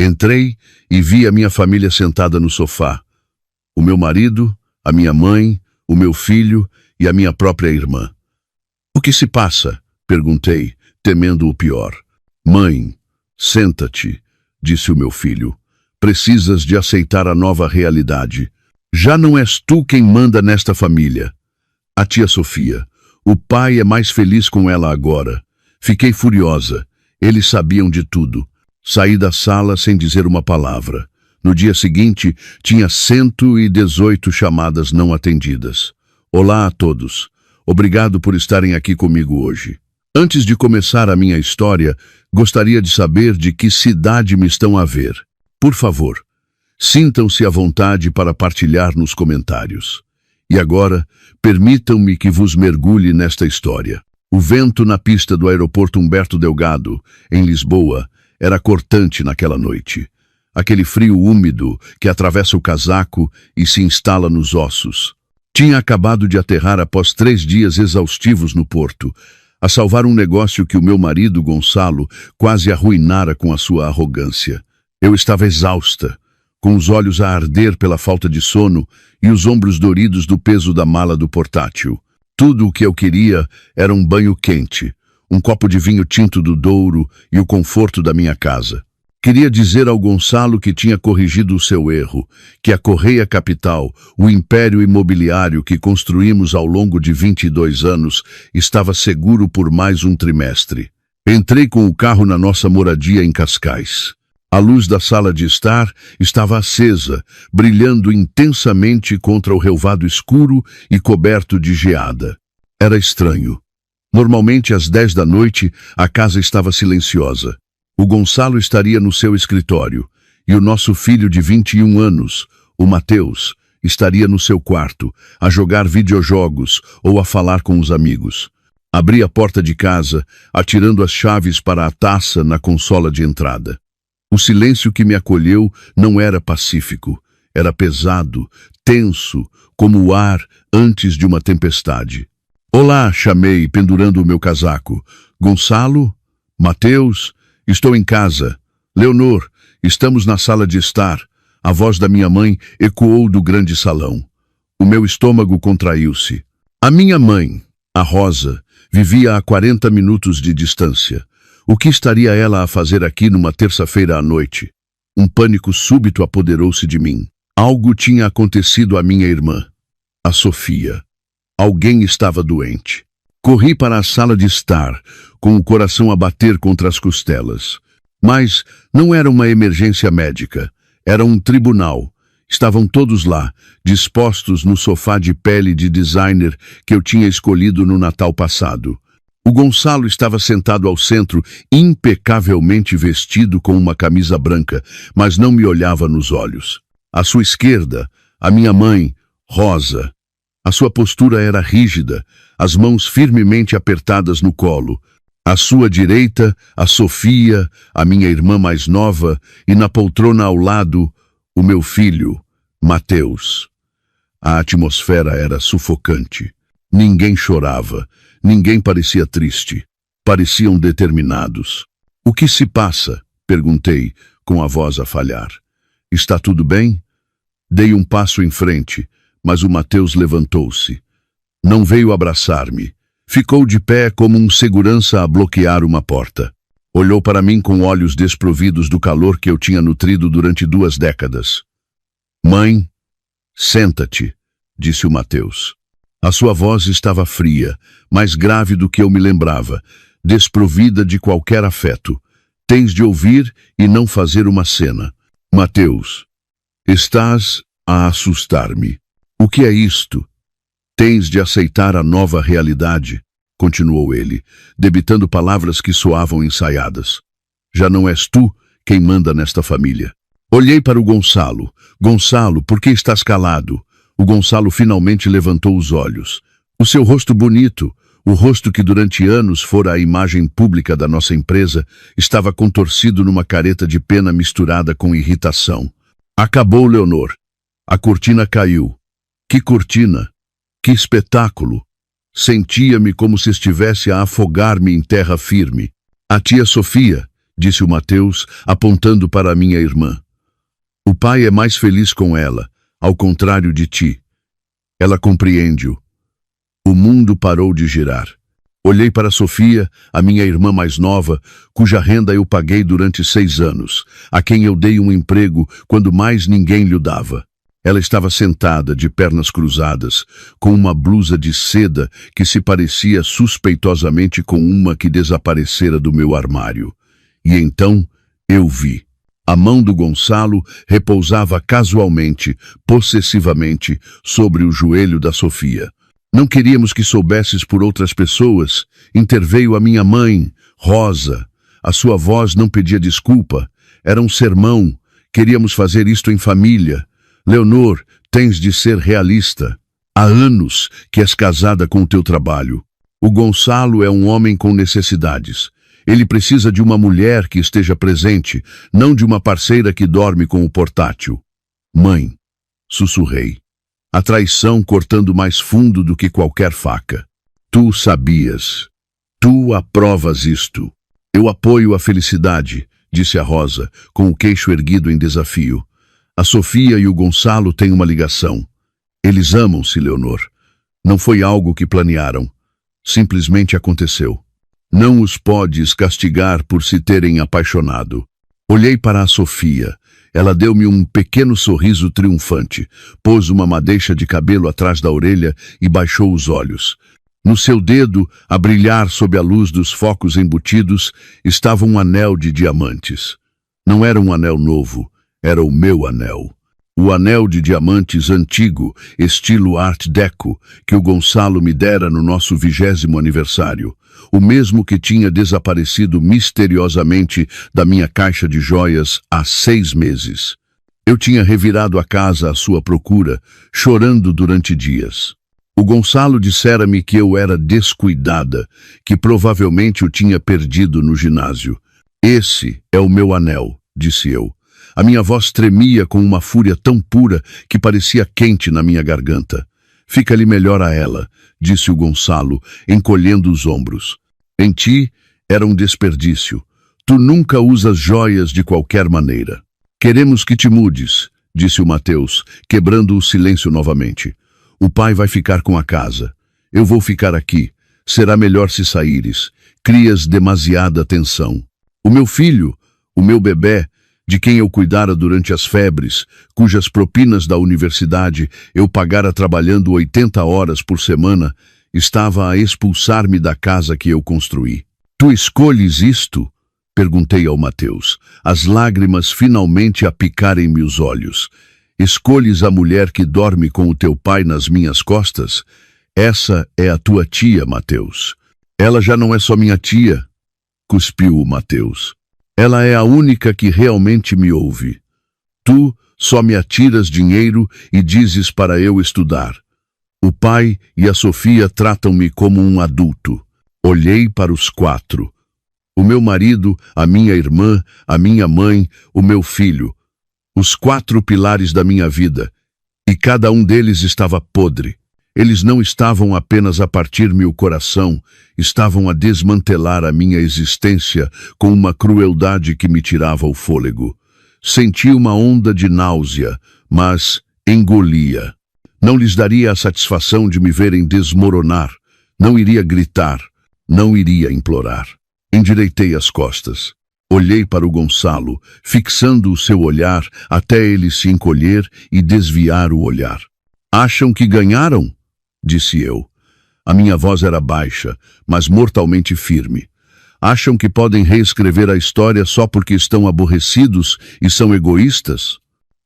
Entrei e vi a minha família sentada no sofá. O meu marido, a minha mãe, o meu filho e a minha própria irmã. "O que se passa?" perguntei, temendo o pior. "Mãe, senta-te", disse o meu filho. "Precisas de aceitar a nova realidade. Já não és tu quem manda nesta família. A tia Sofia. O pai é mais feliz com ela agora." Fiquei furiosa. Eles sabiam de tudo. Saí da sala sem dizer uma palavra. No dia seguinte, tinha 118 chamadas não atendidas. "Olá a todos. Obrigado por estarem aqui comigo hoje. Antes de começar a minha história, gostaria de saber de que cidade me estão a ver. Por favor, sintam-se à vontade para partilhar nos comentários. E agora, permitam-me que vos mergulhe nesta história. O vento na pista do aeroporto Humberto Delgado, em Lisboa, era cortante naquela noite. Aquele frio úmido que atravessa o casaco e se instala nos ossos. Tinha acabado de aterrar após 3 dias exaustivos no porto, a salvar um negócio que o meu marido, Gonçalo, quase arruinara com a sua arrogância. Eu estava exausta, com os olhos a arder pela falta de sono e os ombros doridos do peso da mala do portátil. Tudo o que eu queria era um banho quente, um copo de vinho tinto do Douro e o conforto da minha casa. Queria dizer ao Gonçalo que tinha corrigido o seu erro, que a Correia Capital, o império imobiliário que construímos ao longo de 22 anos, estava seguro por mais um trimestre. Entrei com o carro na nossa moradia em Cascais. A luz da sala de estar estava acesa, brilhando intensamente contra o relvado escuro e coberto de geada. Era estranho. Normalmente, às 10 da noite, a casa estava silenciosa. O Gonçalo estaria no seu escritório, e o nosso filho de 21 anos, o Mateus, estaria no seu quarto, a jogar videojogos ou a falar com os amigos. Abri a porta de casa, atirando as chaves para a taça na consola de entrada. O silêncio que me acolheu não era pacífico, era pesado, tenso, como o ar antes de uma tempestade. "Olá", chamei, pendurando o meu casaco. "Gonçalo? Mateus? Estou em casa. Leonor, estamos na sala de estar." A voz da minha mãe ecoou do grande salão. O meu estômago contraiu-se. A minha mãe, a Rosa, vivia a 40 minutos de distância. O que estaria ela a fazer aqui numa terça-feira à noite? Um pânico súbito apoderou-se de mim. Algo tinha acontecido à minha irmã, a Sofia. Alguém estava doente. Corri para a sala de estar, com o coração a bater contra as costelas. Mas não era uma emergência médica, era um tribunal. Estavam todos lá, dispostos no sofá de pele de designer que eu tinha escolhido no Natal passado. O Gonçalo estava sentado ao centro, impecavelmente vestido com uma camisa branca, mas não me olhava nos olhos. À sua esquerda, a minha mãe, Rosa. A sua postura era rígida, as mãos firmemente apertadas no colo. À sua direita, a Sofia, a minha irmã mais nova, e na poltrona ao lado, o meu filho, Mateus. A atmosfera era sufocante. Ninguém chorava, ninguém parecia triste. Pareciam determinados. "O que se passa?" perguntei, com a voz a falhar. "Está tudo bem?" Dei um passo em frente, mas o Mateus levantou-se. Não veio abraçar-me. Ficou de pé como um segurança a bloquear uma porta. Olhou para mim com olhos desprovidos do calor que eu tinha nutrido durante 2 décadas. "Mãe, senta-te", disse o Mateus. A sua voz estava fria, mais grave do que eu me lembrava, desprovida de qualquer afeto. "Tens de ouvir e não fazer uma cena. Mateus, estás a assustar-me." "O que é isto?" "Tens de aceitar a nova realidade", continuou ele, debitando palavras que soavam ensaiadas. "Já não és tu quem manda nesta família." Olhei para o Gonçalo. "Gonçalo, por que estás calado?" O Gonçalo finalmente levantou os olhos. O seu rosto bonito, o rosto que durante anos fora a imagem pública da nossa empresa, estava contorcido numa careta de pena misturada com irritação. "Acabou, Leonor. A cortina caiu." "Que cortina? Que espetáculo!" Sentia-me como se estivesse a afogar-me em terra firme. "A tia Sofia", disse o Mateus, apontando para a minha irmã. O pai é mais feliz com ela, ao contrário de ti. Ela compreende-o. O mundo parou de girar. Olhei para Sofia, a minha irmã mais nova, cuja renda eu paguei durante 6 anos, a quem eu dei um emprego quando mais ninguém lhe dava. Ela estava sentada, de pernas cruzadas, com uma blusa de seda que se parecia suspeitosamente com uma que desaparecera do meu armário. E então eu vi. A mão do Gonçalo repousava casualmente, possessivamente, sobre o joelho da Sofia. Não queríamos que soubesses por outras pessoas, interveio a minha mãe, Rosa. A sua voz não pedia desculpa, era um sermão, queríamos fazer isto em família. Leonor, tens de ser realista. Há anos que és casada com o teu trabalho. O Gonçalo é um homem com necessidades. Ele precisa de uma mulher que esteja presente, não de uma parceira que dorme com o portátil. Mãe, sussurrei. A traição cortando mais fundo do que qualquer faca. Tu sabias. Tu aprovas isto. Eu apoio a felicidade, disse a Rosa, com o queixo erguido em desafio. A Sofia e o Gonçalo têm uma ligação. Eles amam-se, Leonor. Não foi algo que planearam. Simplesmente aconteceu. Não os podes castigar por se terem apaixonado. Olhei para a Sofia. Ela deu-me um pequeno sorriso triunfante, pôs uma madeixa de cabelo atrás da orelha e baixou os olhos. No seu dedo, a brilhar sob a luz dos focos embutidos, estava um anel de diamantes. Não era um anel novo, era o meu anel. O anel de diamantes antigo, estilo Art Deco, que o Gonçalo me dera no nosso 20º aniversário. O mesmo que tinha desaparecido misteriosamente da minha caixa de joias há 6 meses. Eu tinha revirado a casa à sua procura, chorando durante dias. O Gonçalo dissera-me que eu era descuidada, que provavelmente o tinha perdido no ginásio. Esse é o meu anel, disse eu. A minha voz tremia com uma fúria tão pura que parecia quente na minha garganta. Fica-lhe melhor a ela, disse o Gonçalo, encolhendo os ombros. Em ti era um desperdício. Tu nunca usas joias de qualquer maneira. Queremos que te mudes, disse o Mateus, quebrando o silêncio novamente. O pai vai ficar com a casa. Eu vou ficar aqui. Será melhor se saíres. Crias demasiada tensão. O meu filho, o meu bebê, de quem eu cuidara durante as febres, cujas propinas da universidade eu pagara trabalhando 80 horas por semana, estava a expulsar-me da casa que eu construí. Tu escolhes isto? Perguntei ao Mateus, as lágrimas finalmente a picarem-me os olhos. Escolhes a mulher que dorme com o teu pai nas minhas costas? Essa é a tua tia, Mateus. Ela já não é só minha tia, cuspiu o Mateus. Ela é a única que realmente me ouve. Tu só me atiras dinheiro e dizes para eu estudar. O pai e a Sofia tratam-me como um adulto. Olhei para os 4. O meu marido, a minha irmã, a minha mãe, o meu filho. Os 4 pilares da minha vida. E cada um deles estava podre. Eles não estavam apenas a partir-me o coração, estavam a desmantelar a minha existência com uma crueldade que me tirava o fôlego. Senti uma onda de náusea, mas engolia. Não lhes daria a satisfação de me verem desmoronar. Não iria gritar, não iria implorar. Endireitei as costas. Olhei para o Gonçalo, fixando o seu olhar até ele se encolher e desviar o olhar. Acham que ganharam? Disse eu. A minha voz era baixa, mas mortalmente firme. Acham que podem reescrever a história só porque estão aborrecidos e são egoístas?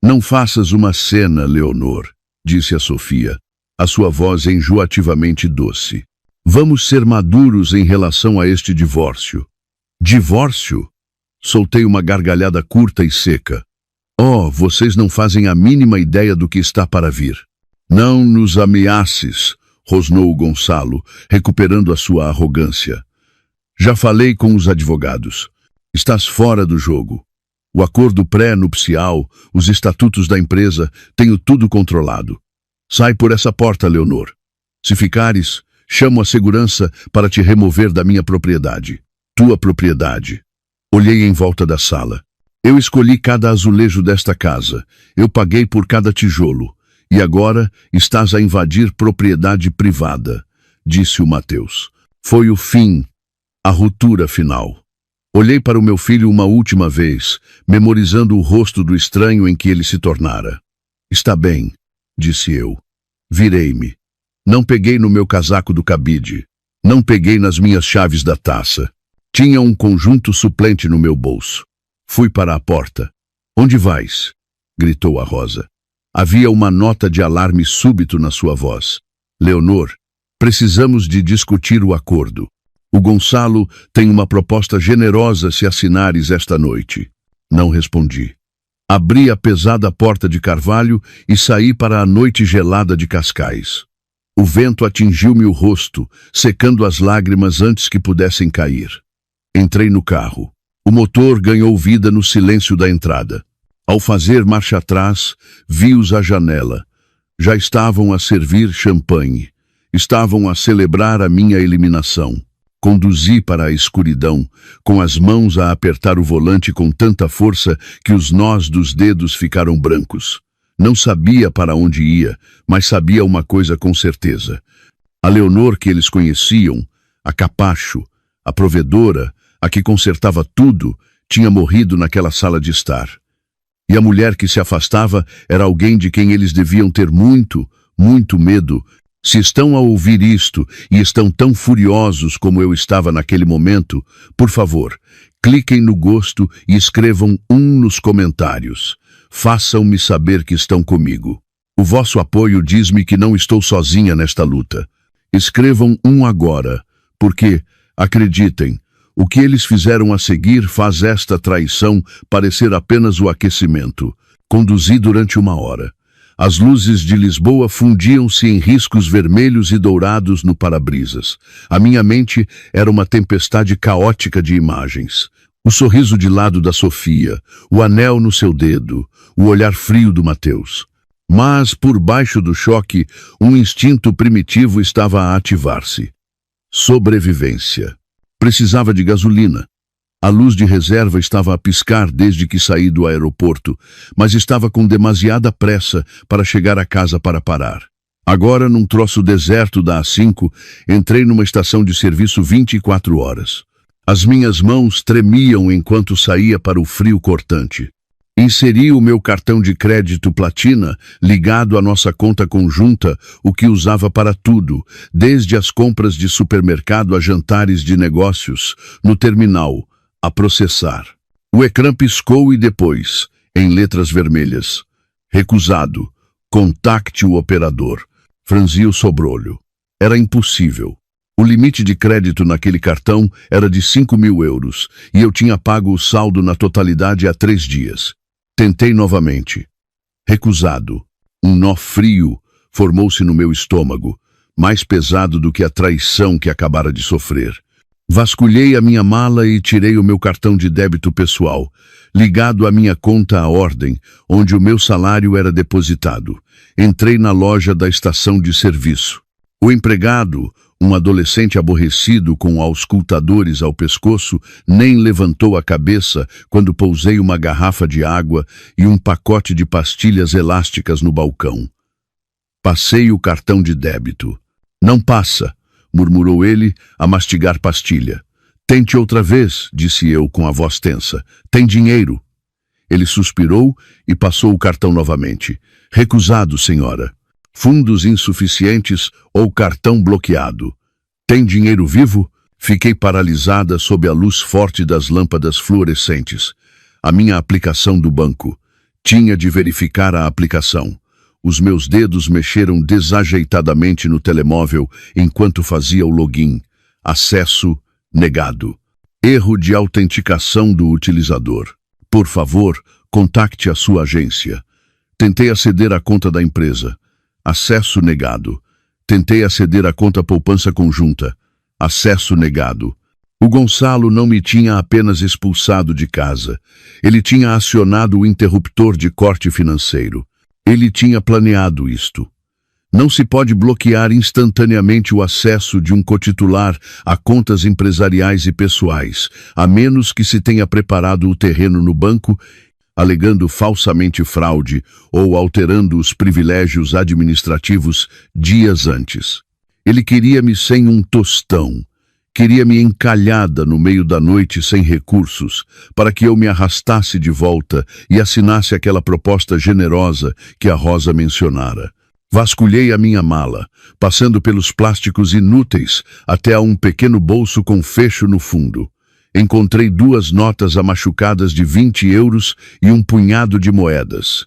Não faças uma cena, Leonor, disse a Sofia, a sua voz enjoativamente doce. Vamos ser maduros em relação a este divórcio. Divórcio? Soltei uma gargalhada curta e seca. Oh, vocês não fazem a mínima ideia do que está para vir. Não nos ameaces, rosnou o Gonçalo, recuperando a sua arrogância. Já falei com os advogados. Estás fora do jogo. O acordo pré-nupcial, os estatutos da empresa, tenho tudo controlado. Sai por essa porta, Leonor. Se ficares, chamo a segurança para te remover da minha propriedade. Tua propriedade. Olhei em volta da sala. Eu escolhi cada azulejo desta casa. Eu paguei por cada tijolo. E agora estás a invadir propriedade privada, disse o Mateus. Foi o fim, a ruptura final. Olhei para o meu filho uma última vez, memorizando o rosto do estranho em que ele se tornara. Está bem, disse eu. Virei-me. Não peguei no meu casaco do cabide. Não peguei nas minhas chaves da taça. Tinha um conjunto suplente no meu bolso. Fui para a porta. Onde vais? Gritou a Rosa. Havia uma nota de alarme súbito na sua voz. Leonor, precisamos de discutir o acordo. O Gonçalo tem uma proposta generosa se assinares esta noite. Não respondi. Abri a pesada porta de carvalho e saí para a noite gelada de Cascais. O vento atingiu-me o rosto, secando as lágrimas antes que pudessem cair. Entrei no carro. O motor ganhou vida no silêncio da entrada. Ao fazer marcha atrás, vi-os à janela. Já estavam a servir champanhe. Estavam a celebrar a minha eliminação. Conduzi para a escuridão, com as mãos a apertar o volante com tanta força que os nós dos dedos ficaram brancos. Não sabia para onde ia, mas sabia uma coisa com certeza. A Leonor que eles conheciam, a capacho, a provedora, a que consertava tudo, tinha morrido naquela sala de estar. E a mulher que se afastava era alguém de quem eles deviam ter muito, muito medo. Se estão a ouvir isto e estão tão furiosos como eu estava naquele momento, por favor, cliquem no gosto e escrevam 1 nos comentários. Façam-me saber que estão comigo. O vosso apoio diz-me que não estou sozinha nesta luta. Escrevam 1 agora, porque, acreditem, o que eles fizeram a seguir faz esta traição parecer apenas o aquecimento. Conduzi durante 1 hora. As luzes de Lisboa fundiam-se em riscos vermelhos e dourados no para-brisas. A minha mente era uma tempestade caótica de imagens. O sorriso de lado da Sofia, o anel no seu dedo, o olhar frio do Mateus. Mas, por baixo do choque, um instinto primitivo estava a ativar-se. Sobrevivência. Precisava de gasolina. A luz de reserva estava a piscar desde que saí do aeroporto, mas estava com demasiada pressa para chegar a casa para parar. Agora, num troço deserto da A5, entrei numa estação de serviço 24 horas. As minhas mãos tremiam enquanto saía para o frio cortante. Inseri o meu cartão de crédito Platina, ligado à nossa conta conjunta, o que usava para tudo, desde as compras de supermercado a jantares de negócios, no terminal, a processar. O ecrã piscou e depois, em letras vermelhas, recusado, contacte o operador. Franzi o sobrolho. Era impossível. O limite de crédito naquele cartão era de 5.000 euros e eu tinha pago o saldo na totalidade há 3 dias. Tentei novamente. Recusado. Um nó frio formou-se no meu estômago, mais pesado do que a traição que acabara de sofrer. Vasculhei a minha mala e tirei o meu cartão de débito pessoal, ligado à minha conta à ordem, onde o meu salário era depositado. Entrei na loja da estação de serviço. O empregado, um adolescente aborrecido com auscultadores ao pescoço, nem levantou a cabeça quando pousei uma garrafa de água e um pacote de pastilhas elásticas no balcão. Passei o cartão de débito. Não passa, murmurou ele, a mastigar pastilha. Tente outra vez, disse eu com a voz tensa. Tem dinheiro? Ele suspirou e passou o cartão novamente. Recusado, senhora. Fundos insuficientes ou cartão bloqueado. Tem dinheiro vivo? Fiquei paralisada sob a luz forte das lâmpadas fluorescentes. A minha aplicação do banco. Tinha de verificar a aplicação. Os meus dedos mexeram desajeitadamente no telemóvel enquanto fazia o login. Acesso negado. Erro de autenticação do utilizador. Por favor, contacte a sua agência. Tentei aceder à conta da empresa. Acesso negado. Tentei aceder à conta poupança conjunta. Acesso negado. O Gonçalo não me tinha apenas expulsado de casa. Ele tinha acionado o interruptor de corte financeiro. Ele tinha planeado isto. Não se pode bloquear instantaneamente o acesso de um cotitular a contas empresariais e pessoais, a menos que se tenha preparado o terreno no banco, alegando falsamente fraude ou alterando os privilégios administrativos dias antes. Ele queria-me sem um tostão. Queria-me encalhada no meio da noite sem recursos, para que eu me arrastasse de volta e assinasse aquela proposta generosa que a Rosa mencionara. Vasculhei a minha mala, passando pelos plásticos inúteis até a um pequeno bolso com fecho no fundo. Encontrei 2 notas amachucadas de 20 euros e um punhado de moedas.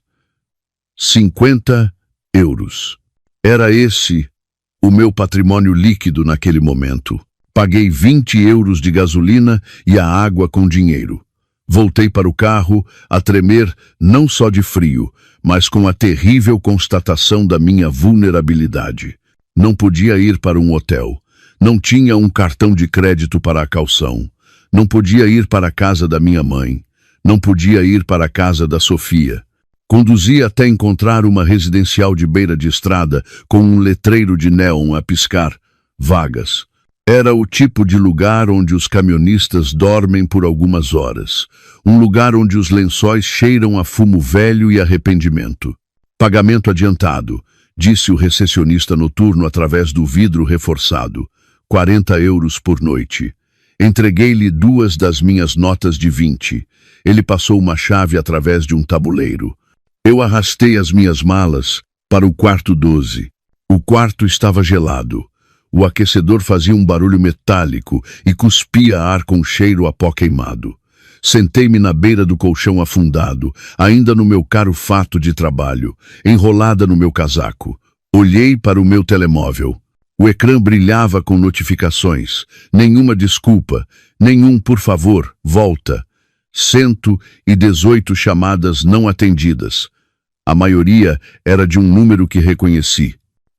50 euros. Era esse o meu patrimônio líquido naquele momento. Paguei 20 euros de gasolina e a água com dinheiro. Voltei para o carro, a tremer não só de frio, mas com a terrível constatação da minha vulnerabilidade. Não podia ir para um hotel. Não tinha um cartão de crédito para a calção. Não podia ir para a casa da minha mãe. Não podia ir para a casa da Sofia. Conduzi até encontrar uma residencial de beira de estrada com um letreiro de néon a piscar. Vagas. Era o tipo de lugar onde os camionistas dormem por algumas horas. Um lugar onde os lençóis cheiram a fumo velho e arrependimento. Pagamento adiantado, disse o recepcionista noturno através do vidro reforçado. 40 euros por noite. Entreguei-lhe 2 das minhas notas de 20. Ele passou uma chave através de um tabuleiro. Eu arrastei as minhas malas para o quarto 12. O quarto estava gelado. O aquecedor fazia um barulho metálico e cuspia ar com cheiro a pó queimado. Sentei-me na beira do colchão afundado, ainda no meu caro fato de trabalho, enrolada no meu casaco. Olhei para o meu telemóvel. O ecrã brilhava com notificações. Nenhuma desculpa, nenhum por favor, volta. 118 chamadas não atendidas. A maioria era de um número que reconheci.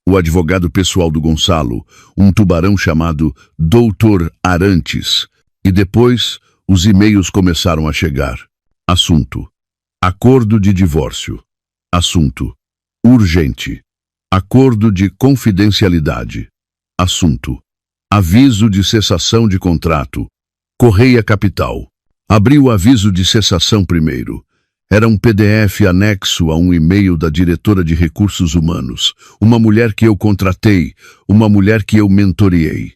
O advogado pessoal do Gonçalo, um tubarão chamado Dr. Arantes. E depois, os e-mails começaram a chegar. Assunto: acordo de divórcio. Assunto: urgente. Acordo de confidencialidade. Assunto: aviso de cessação de contrato. Correia Capital. Abri o aviso de cessação primeiro. Era um PDF anexo a um e-mail da diretora de recursos humanos, uma mulher que eu contratei, uma mulher que eu mentoreei.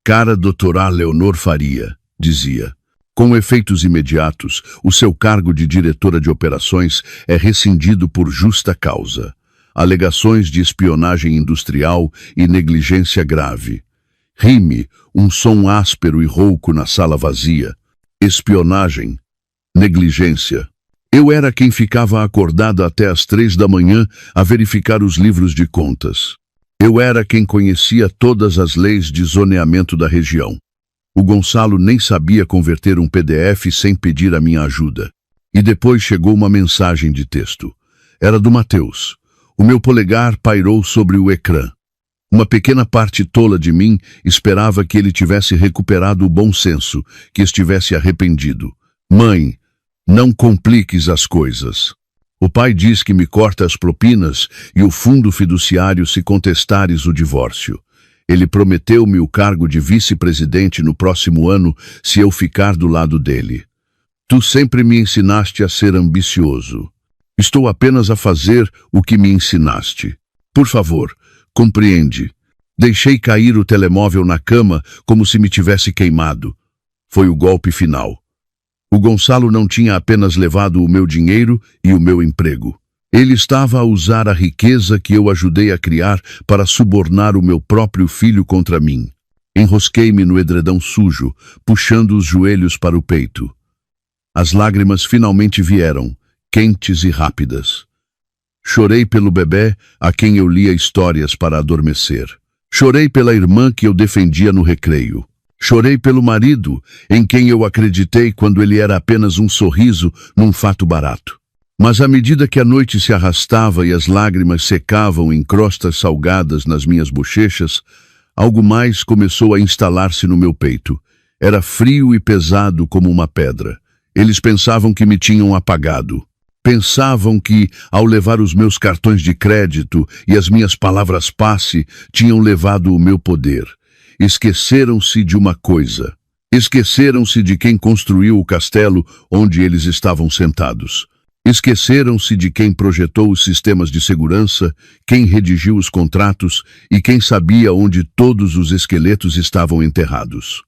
Cara Dra. Leonor Faria, dizia. Com efeitos imediatos, o seu cargo de diretora de operações é rescindido por justa causa. Alegações de espionagem industrial e negligência grave. Rime, um som áspero e rouco na sala vazia. Espionagem. Negligência. Eu era quem ficava acordado até às 3 da manhã a verificar os livros de contas. Eu era quem conhecia todas as leis de zoneamento da região. O Gonçalo nem sabia converter um PDF sem pedir a minha ajuda. E depois chegou uma mensagem de texto. Era do Mateus. O meu polegar pairou sobre o ecrã. Uma pequena parte tola de mim esperava que ele tivesse recuperado o bom senso, que estivesse arrependido. Mãe, não compliques as coisas. O pai diz que me corta as propinas e o fundo fiduciário se contestares o divórcio. Ele prometeu-me o cargo de vice-presidente no próximo ano se eu ficar do lado dele. Tu sempre me ensinaste a ser ambicioso. Estou apenas a fazer o que me ensinaste. Por favor, compreende. Deixei cair o telemóvel na cama como se me tivesse queimado. Foi o golpe final. O Gonçalo não tinha apenas levado o meu dinheiro e o meu emprego. Ele estava a usar a riqueza que eu ajudei a criar para subornar o meu próprio filho contra mim. Enrosquei-me no edredão sujo, puxando os joelhos para o peito. As lágrimas finalmente vieram, quentes e rápidas. Chorei pelo bebê a quem eu lia histórias para adormecer. Chorei pela irmã que eu defendia no recreio. Chorei pelo marido, em quem eu acreditei quando ele era apenas um sorriso num fato barato. Mas à medida que a noite se arrastava e as lágrimas secavam em crostas salgadas nas minhas bochechas, algo mais começou a instalar-se no meu peito. Era frio e pesado como uma pedra. Eles pensavam que me tinham apagado. Pensavam que, ao levar os meus cartões de crédito e as minhas palavras passe, tinham levado o meu poder. Esqueceram-se de uma coisa. Esqueceram-se de quem construiu o castelo onde eles estavam sentados. Esqueceram-se de quem projetou os sistemas de segurança, quem redigiu os contratos e quem sabia onde todos os esqueletos estavam enterrados.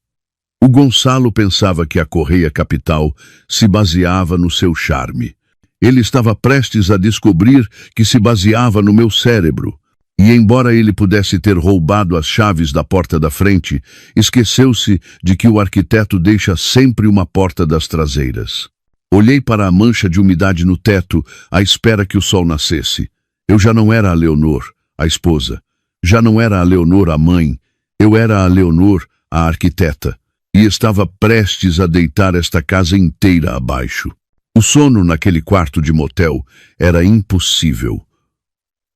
O Gonçalo pensava que a Correia Capital se baseava no seu charme. Ele estava prestes a descobrir que se baseava no meu cérebro. E embora ele pudesse ter roubado as chaves da porta da frente, esqueceu-se de que o arquiteto deixa sempre uma porta das traseiras. Olhei para a mancha de umidade no teto, à espera que o sol nascesse. Eu já não era a Leonor, a esposa. Já não era a Leonor, a mãe. Eu era a Leonor, a arquiteta. E estava prestes a deitar esta casa inteira abaixo. O sono naquele quarto de motel era impossível.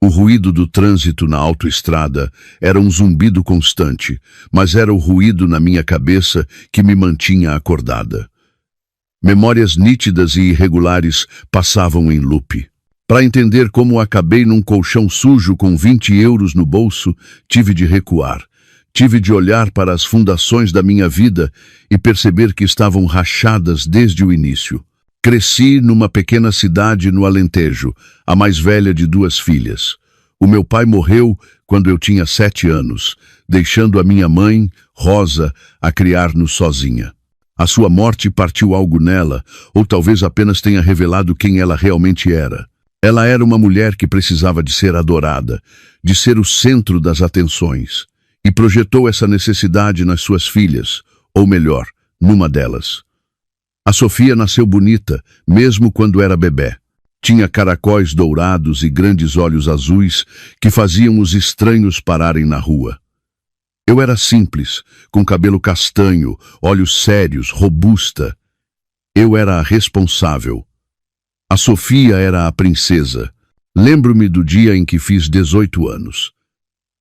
O ruído do trânsito na autoestrada era um zumbido constante, mas era o ruído na minha cabeça que me mantinha acordada. Memórias nítidas e irregulares passavam em loop. Para entender como acabei num colchão sujo com 20 euros no bolso, tive de recuar. Tive de olhar para as fundações da minha vida e perceber que estavam rachadas desde o início. Cresci numa pequena cidade no Alentejo, a mais velha de 2 filhas. O meu pai morreu quando eu tinha 7 anos, deixando a minha mãe, Rosa, a criar-nos sozinha. A sua morte partiu algo nela, ou talvez apenas tenha revelado quem ela realmente era. Ela era uma mulher que precisava de ser adorada, de ser o centro das atenções, e projetou essa necessidade nas suas filhas, ou melhor, numa delas. A Sofia nasceu bonita, mesmo quando era bebé. Tinha caracóis dourados e grandes olhos azuis que faziam os estranhos pararem na rua. Eu era simples, com cabelo castanho, olhos sérios, robusta. Eu era a responsável. A Sofia era a princesa. Lembro-me do dia em que fiz 18 anos.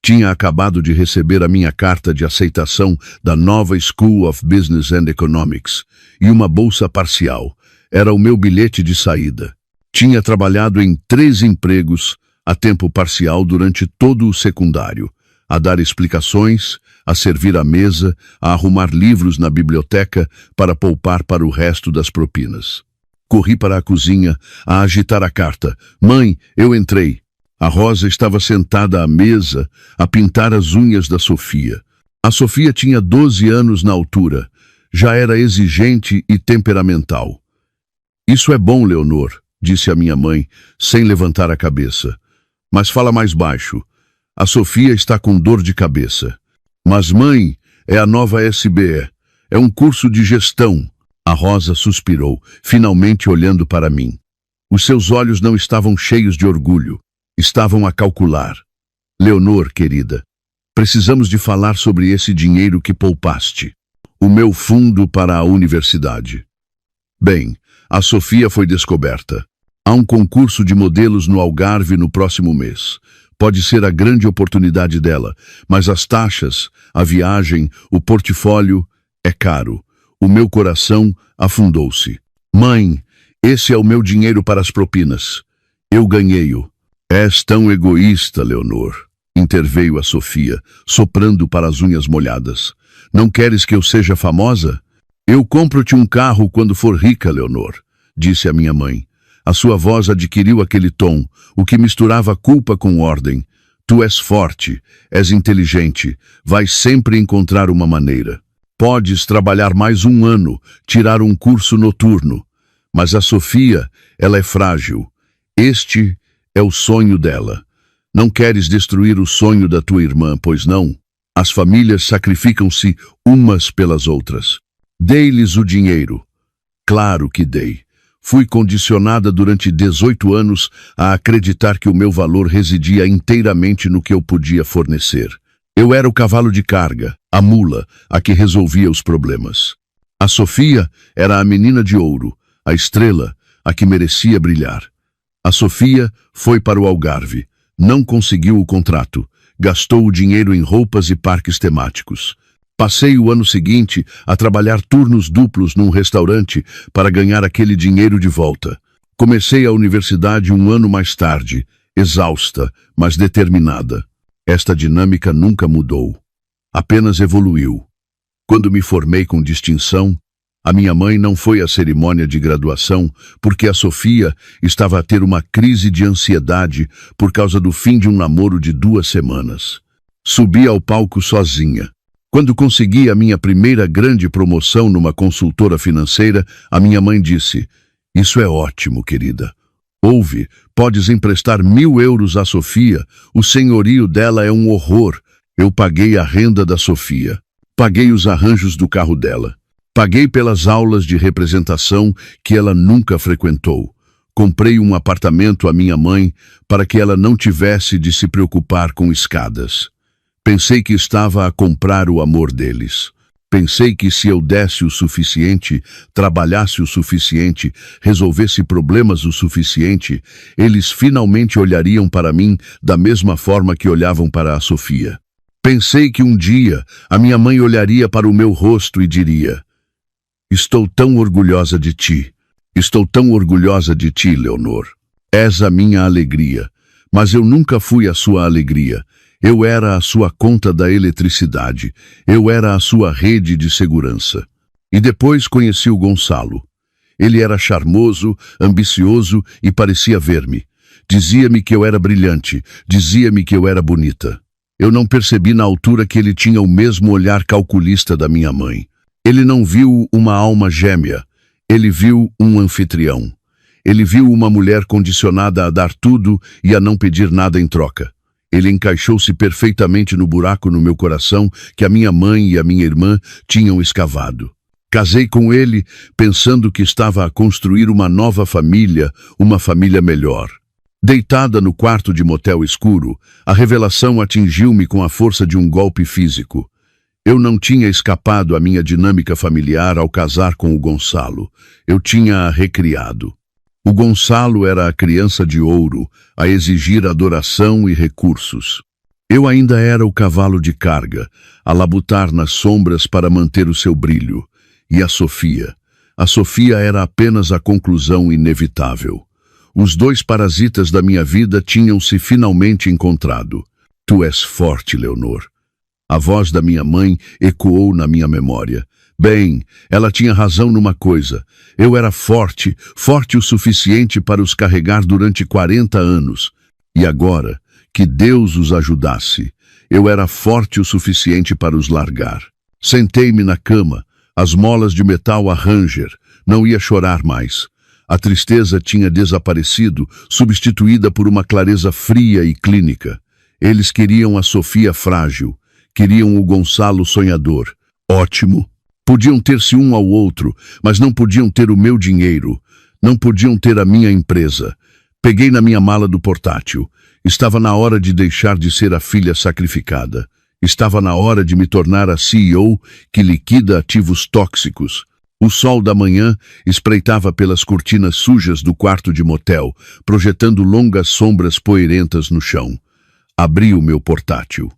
Tinha acabado de receber a minha carta de aceitação da nova School of Business and Economics e uma bolsa parcial. Era o meu bilhete de saída. Tinha trabalhado em 3 empregos a tempo parcial durante todo o secundário, a dar explicações, a servir à mesa, a arrumar livros na biblioteca para poupar para o resto das propinas. Corri para a cozinha, a agitar a carta. Mãe, eu entrei. A Rosa estava sentada à mesa, a pintar as unhas da Sofia. A Sofia tinha 12 anos na altura. Já era exigente e temperamental. Isso é bom, Leonor, disse a minha mãe, sem levantar a cabeça. Mas fala mais baixo. A Sofia está com dor de cabeça. Mas, mãe, é a nova SBE. É um curso de gestão. A Rosa suspirou, finalmente olhando para mim. Os seus olhos não estavam cheios de orgulho. Estavam a calcular. Leonor, querida, precisamos de falar sobre esse dinheiro que poupaste. O meu fundo para a universidade. Bem, a Sofia foi descoberta. Há um concurso de modelos no Algarve no próximo mês. Pode ser a grande oportunidade dela, mas as taxas, a viagem, o portfólio, é caro. O meu coração afundou-se. Mãe, esse é o meu dinheiro para as propinas. Eu ganhei-o. És tão egoísta, Leonor, interveio a Sofia, soprando para as unhas molhadas. Não queres que eu seja famosa? Eu compro-te um carro quando for rica, Leonor, disse a minha mãe. A sua voz adquiriu aquele tom, o que misturava culpa com ordem. Tu és forte, és inteligente, vais sempre encontrar uma maneira. Podes trabalhar mais 1 ano, tirar um curso noturno. Mas a Sofia, ela é frágil. Este é o sonho dela. Não queres destruir o sonho da tua irmã, pois não? As famílias sacrificam-se umas pelas outras. Dei-lhes o dinheiro. Claro que dei. Fui condicionada durante 18 anos a acreditar que o meu valor residia inteiramente no que eu podia fornecer. Eu era o cavalo de carga, a mula, a que resolvia os problemas. A Sofia era a menina de ouro, a estrela, a que merecia brilhar. A Sofia foi para o Algarve, não conseguiu o contrato, gastou o dinheiro em roupas e parques temáticos. Passei o ano seguinte a trabalhar turnos duplos num restaurante para ganhar aquele dinheiro de volta. Comecei a universidade um ano mais tarde, exausta, mas determinada. Esta dinâmica nunca mudou. Apenas evoluiu. Quando me formei com distinção, a minha mãe não foi à cerimônia de graduação porque a Sofia estava a ter uma crise de ansiedade por causa do fim de um namoro de 2 semanas. Subi ao palco sozinha. Quando consegui a minha primeira grande promoção numa consultora financeira, a minha mãe disse: "Isso é ótimo, querida. Ouve, podes emprestar 1.000 euros à Sofia, o senhorio dela é um horror." Eu paguei a renda da Sofia. Paguei os arranjos do carro dela. Paguei pelas aulas de representação que ela nunca frequentou. Comprei um apartamento à minha mãe para que ela não tivesse de se preocupar com escadas. Pensei que estava a comprar o amor deles. Pensei que se eu desse o suficiente, trabalhasse o suficiente, resolvesse problemas o suficiente, eles finalmente olhariam para mim da mesma forma que olhavam para a Sofia. Pensei que um dia a minha mãe olharia para o meu rosto e diria: "Estou tão orgulhosa de ti. Estou tão orgulhosa de ti, Leonor. És a minha alegria." Mas eu nunca fui a sua alegria. Eu era a sua conta da eletricidade. Eu era a sua rede de segurança. E depois conheci o Gonçalo. Ele era charmoso, ambicioso e parecia ver-me. Dizia-me que eu era brilhante. Dizia-me que eu era bonita. Eu não percebi na altura que ele tinha o mesmo olhar calculista da minha mãe. Ele não viu uma alma gêmea. Ele viu um anfitrião. Ele viu uma mulher condicionada a dar tudo e a não pedir nada em troca. Ele encaixou-se perfeitamente no buraco no meu coração que a minha mãe e a minha irmã tinham escavado. Casei com ele pensando que estava a construir uma nova família, uma família melhor. Deitada no quarto de motel escuro, a revelação atingiu-me com a força de um golpe físico. Eu não tinha escapado à minha dinâmica familiar ao casar com o Gonçalo. Eu tinha a recriado. O Gonçalo era a criança de ouro, a exigir adoração e recursos. Eu ainda era o cavalo de carga, a labutar nas sombras para manter o seu brilho. E a Sofia? A Sofia era apenas a conclusão inevitável. Os 2 parasitas da minha vida tinham-se finalmente encontrado. Tu és forte, Leonor. A voz da minha mãe ecoou na minha memória. Bem, ela tinha razão numa coisa. Eu era forte, forte o suficiente para os carregar durante 40 anos. E agora, que Deus os ajudasse, eu era forte o suficiente para os largar. Sentei-me na cama, as molas de metal a ranger. Não ia chorar mais. A tristeza tinha desaparecido, substituída por uma clareza fria e clínica. Eles queriam a Sofia frágil. Queriam o Gonçalo sonhador. Ótimo. Podiam ter-se um ao outro, mas não podiam ter o meu dinheiro. Não podiam ter a minha empresa. Peguei na minha mala do portátil. Estava na hora de deixar de ser a filha sacrificada. Estava na hora de me tornar a CEO que liquida ativos tóxicos. O sol da manhã espreitava pelas cortinas sujas do quarto de motel, projetando longas sombras poeirentas no chão. Abri o meu portátil.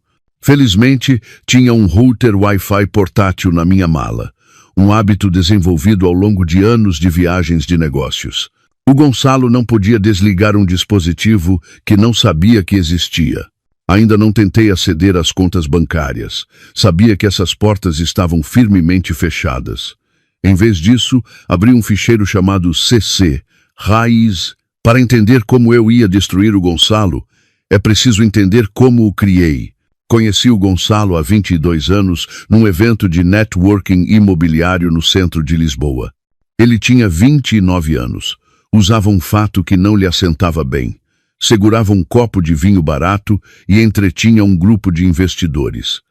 Felizmente, tinha um router Wi-Fi portátil na minha mala, um hábito desenvolvido ao longo de anos de viagens de negócios. O Gonçalo não podia desligar um dispositivo que não sabia que existia. Ainda não tentei aceder às contas bancárias. Sabia que essas portas estavam firmemente fechadas. Em vez disso, abri um ficheiro chamado CC, Raiz. Para entender como eu ia destruir o Gonçalo, é preciso entender como o criei. Conheci o Gonçalo há 22 anos num evento de networking imobiliário no centro de Lisboa. Ele tinha 29 anos, usava um fato que não lhe assentava bem, segurava um copo de vinho barato e entretinha um grupo de investidores.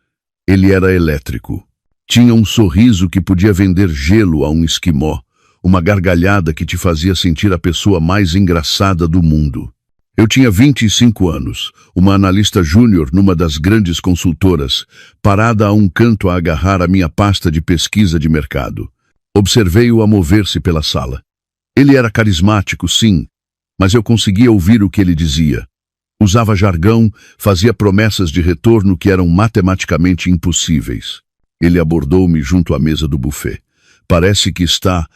Ele era elétrico. Tinha um sorriso que podia vender gelo a um esquimó, uma gargalhada que te fazia sentir a pessoa mais engraçada do mundo. Eu tinha 25 anos, uma analista júnior numa das grandes consultoras, parada a um canto a agarrar a minha pasta de pesquisa de mercado. Observei-o a mover-se pela sala. Ele era carismático, sim, mas eu conseguia ouvir o que ele dizia. Usava jargão, fazia promessas de retorno que eram matematicamente impossíveis. Ele abordou-me junto à mesa do buffet. Parece que está...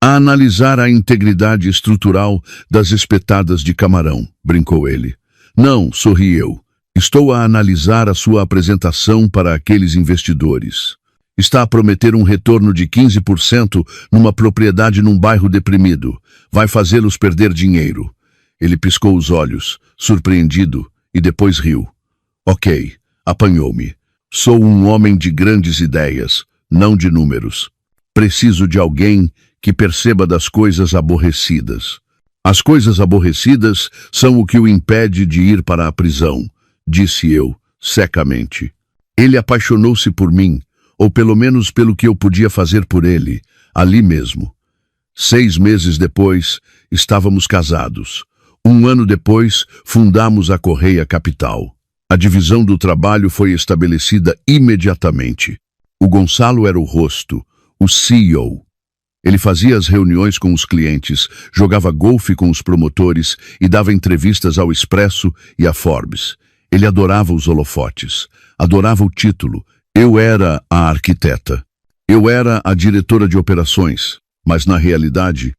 A analisar a integridade estrutural das espetadas de camarão, brincou ele. Não, sorri eu. Estou a analisar a sua apresentação para aqueles investidores. Está a prometer um retorno de 15% numa propriedade num bairro deprimido. Vai fazê-los perder dinheiro. Ele piscou os olhos, surpreendido, e depois riu. Ok, apanhou-me. Sou um homem de grandes ideias, não de números. Preciso de alguém que perceba das coisas aborrecidas. As coisas aborrecidas são o que o impede de ir para a prisão, disse eu, secamente. Ele apaixonou-se por mim, ou pelo menos pelo que eu podia fazer por ele, ali mesmo. 6 meses depois, estávamos casados. 1 ano depois, fundamos a Correia Capital. A divisão do trabalho foi estabelecida imediatamente. O Gonçalo era o rosto, o CEO. Ele fazia as reuniões com os clientes, jogava golfe com os promotores e dava entrevistas ao Expresso e à Forbes. Ele adorava os holofotes, adorava o título. Eu era a arquiteta. Eu era a diretora de operações, mas na realidade,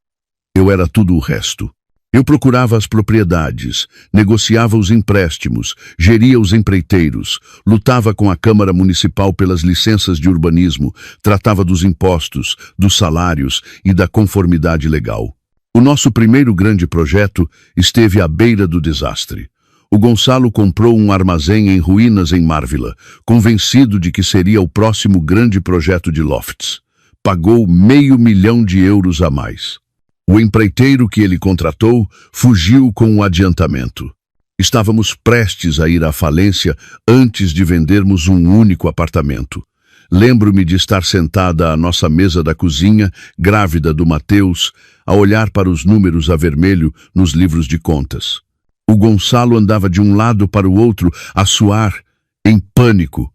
eu era tudo o resto. Eu procurava as propriedades, negociava os empréstimos, geria os empreiteiros, lutava com a Câmara Municipal pelas licenças de urbanismo, tratava dos impostos, dos salários e da conformidade legal. O nosso primeiro grande projeto esteve à beira do desastre. O Gonçalo comprou um armazém em ruínas em Marvila, convencido de que seria o próximo grande projeto de lofts. Pagou €500.000 a mais. O empreiteiro que ele contratou fugiu com um adiantamento. Estávamos prestes a ir à falência antes de vendermos um único apartamento. Lembro-me de estar sentada à nossa mesa da cozinha, grávida do Mateus, a olhar para os números a vermelho nos livros de contas. O Gonçalo andava de um lado para o outro, a suar, em pânico.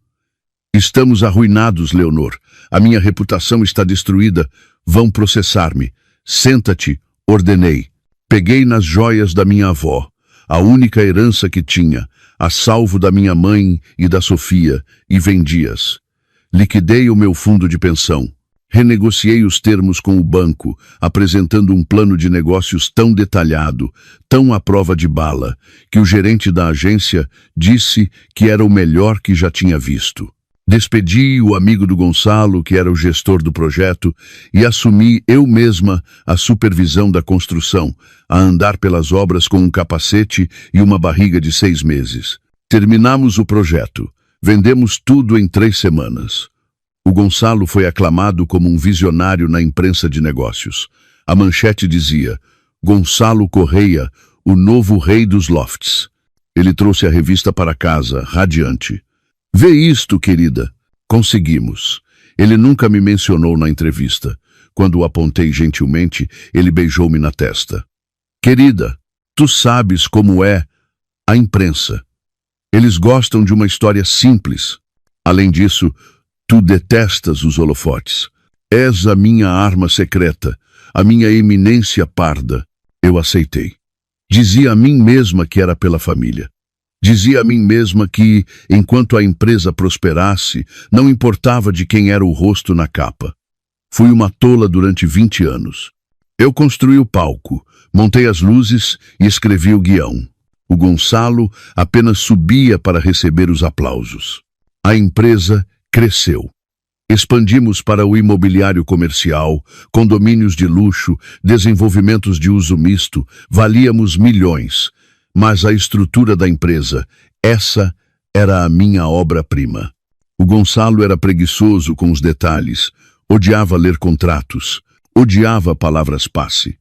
Estamos arruinados, Leonor. A minha reputação está destruída. Vão processar-me. Senta-te, ordenei. Peguei nas joias da minha avó, a única herança que tinha, a salvo da minha mãe e da Sofia, e vendi-as. Liquidei o meu fundo de pensão. Renegociei os termos com o banco, apresentando um plano de negócios tão detalhado, tão à prova de bala, que o gerente da agência disse que era o melhor que já tinha visto. Despedi o amigo do Gonçalo, que era o gestor do projeto, e assumi eu mesma a supervisão da construção, a andar pelas obras com um capacete e uma barriga de 6 meses. Terminamos o projeto. Vendemos tudo em 3 semanas. O Gonçalo foi aclamado como um visionário na imprensa de negócios. A manchete dizia: Gonçalo Correia, o novo rei dos lofts. Ele trouxe a revista para casa, radiante. Vê isto, querida. Conseguimos. Ele nunca me mencionou na entrevista. Quando o apontei gentilmente, ele beijou-me na testa. Querida, tu sabes como é a imprensa. Eles gostam de uma história simples. Além disso, tu detestas os holofotes. És a minha arma secreta, a minha eminência parda. Eu aceitei. Dizia a mim mesma que era pela família. Dizia a mim mesma que, enquanto a empresa prosperasse, não importava de quem era o rosto na capa. Fui uma tola durante 20 anos. Eu construí o palco, montei as luzes e escrevi o guião. O Gonçalo apenas subia para receber os aplausos. A empresa cresceu. Expandimos para o imobiliário comercial, condomínios de luxo, desenvolvimentos de uso misto, valíamos milhões. Mas a estrutura da empresa, essa era a minha obra-prima. O Gonçalo era preguiçoso com os detalhes, odiava ler contratos, odiava palavras passe.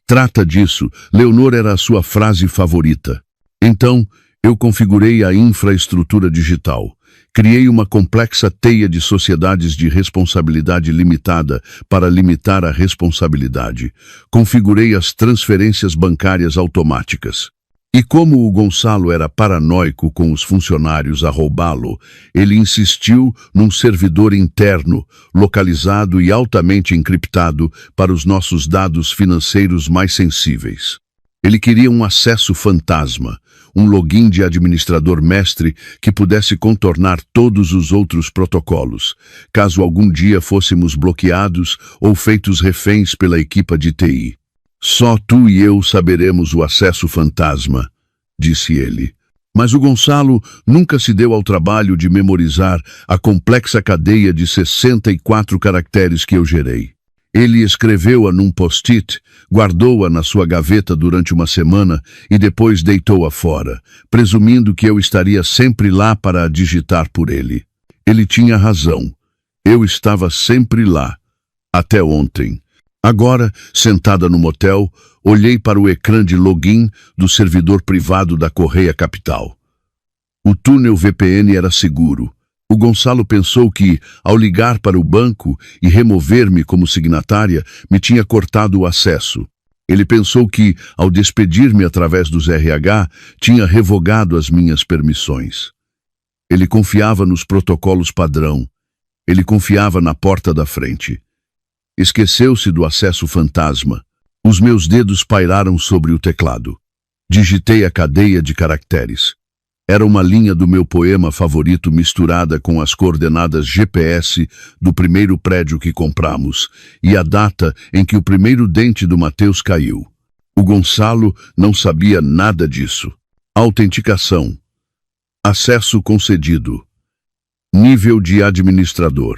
Trata disso, Leonor era a sua frase favorita. Então, eu configurei a infraestrutura digital. Criei uma complexa teia de sociedades de responsabilidade limitada para limitar a responsabilidade. Configurei as transferências bancárias automáticas. E como o Gonçalo era paranoico com os funcionários a roubá-lo, ele insistiu num servidor interno, localizado e altamente encriptado para os nossos dados financeiros mais sensíveis. Ele queria um acesso fantasma, um login de administrador mestre que pudesse contornar todos os outros protocolos, caso algum dia fôssemos bloqueados ou feitos reféns pela equipa de TI. Só tu e eu saberemos o acesso fantasma, disse ele. Mas o Gonçalo nunca se deu ao trabalho de memorizar a complexa cadeia de 64 caracteres que eu gerei. Ele escreveu-a num post-it, guardou-a na sua gaveta durante uma semana e depois deitou-a fora, presumindo que eu estaria sempre lá para a digitar por ele. Ele tinha razão. Eu estava sempre lá. Até ontem. Agora, sentada no motel, olhei para o ecrã de login do servidor privado da Correia Capital. O túnel VPN era seguro. O Gonçalo pensou que, ao ligar para o banco e remover-me como signatária, me tinha cortado o acesso. Ele pensou que, ao despedir-me através dos RH, tinha revogado as minhas permissões. Ele confiava nos protocolos padrão. Ele confiava na porta da frente. Esqueceu-se do acesso fantasma. Os meus dedos pairaram sobre o teclado. Digitei a cadeia de caracteres. Era uma linha do meu poema favorito misturada com as coordenadas GPS do primeiro prédio que compramos e a data em que o primeiro dente do Mateus caiu. O Gonçalo não sabia nada disso. Autenticação. Acesso concedido. Nível de administrador.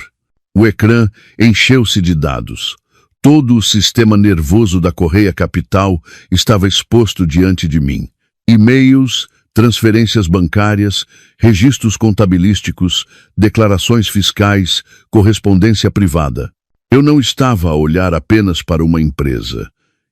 O ecrã encheu-se de dados. Todo o sistema nervoso da Correia Capital estava exposto diante de mim. E-mails, transferências bancárias, registros contabilísticos, declarações fiscais, correspondência privada. Eu não estava a olhar apenas para uma empresa.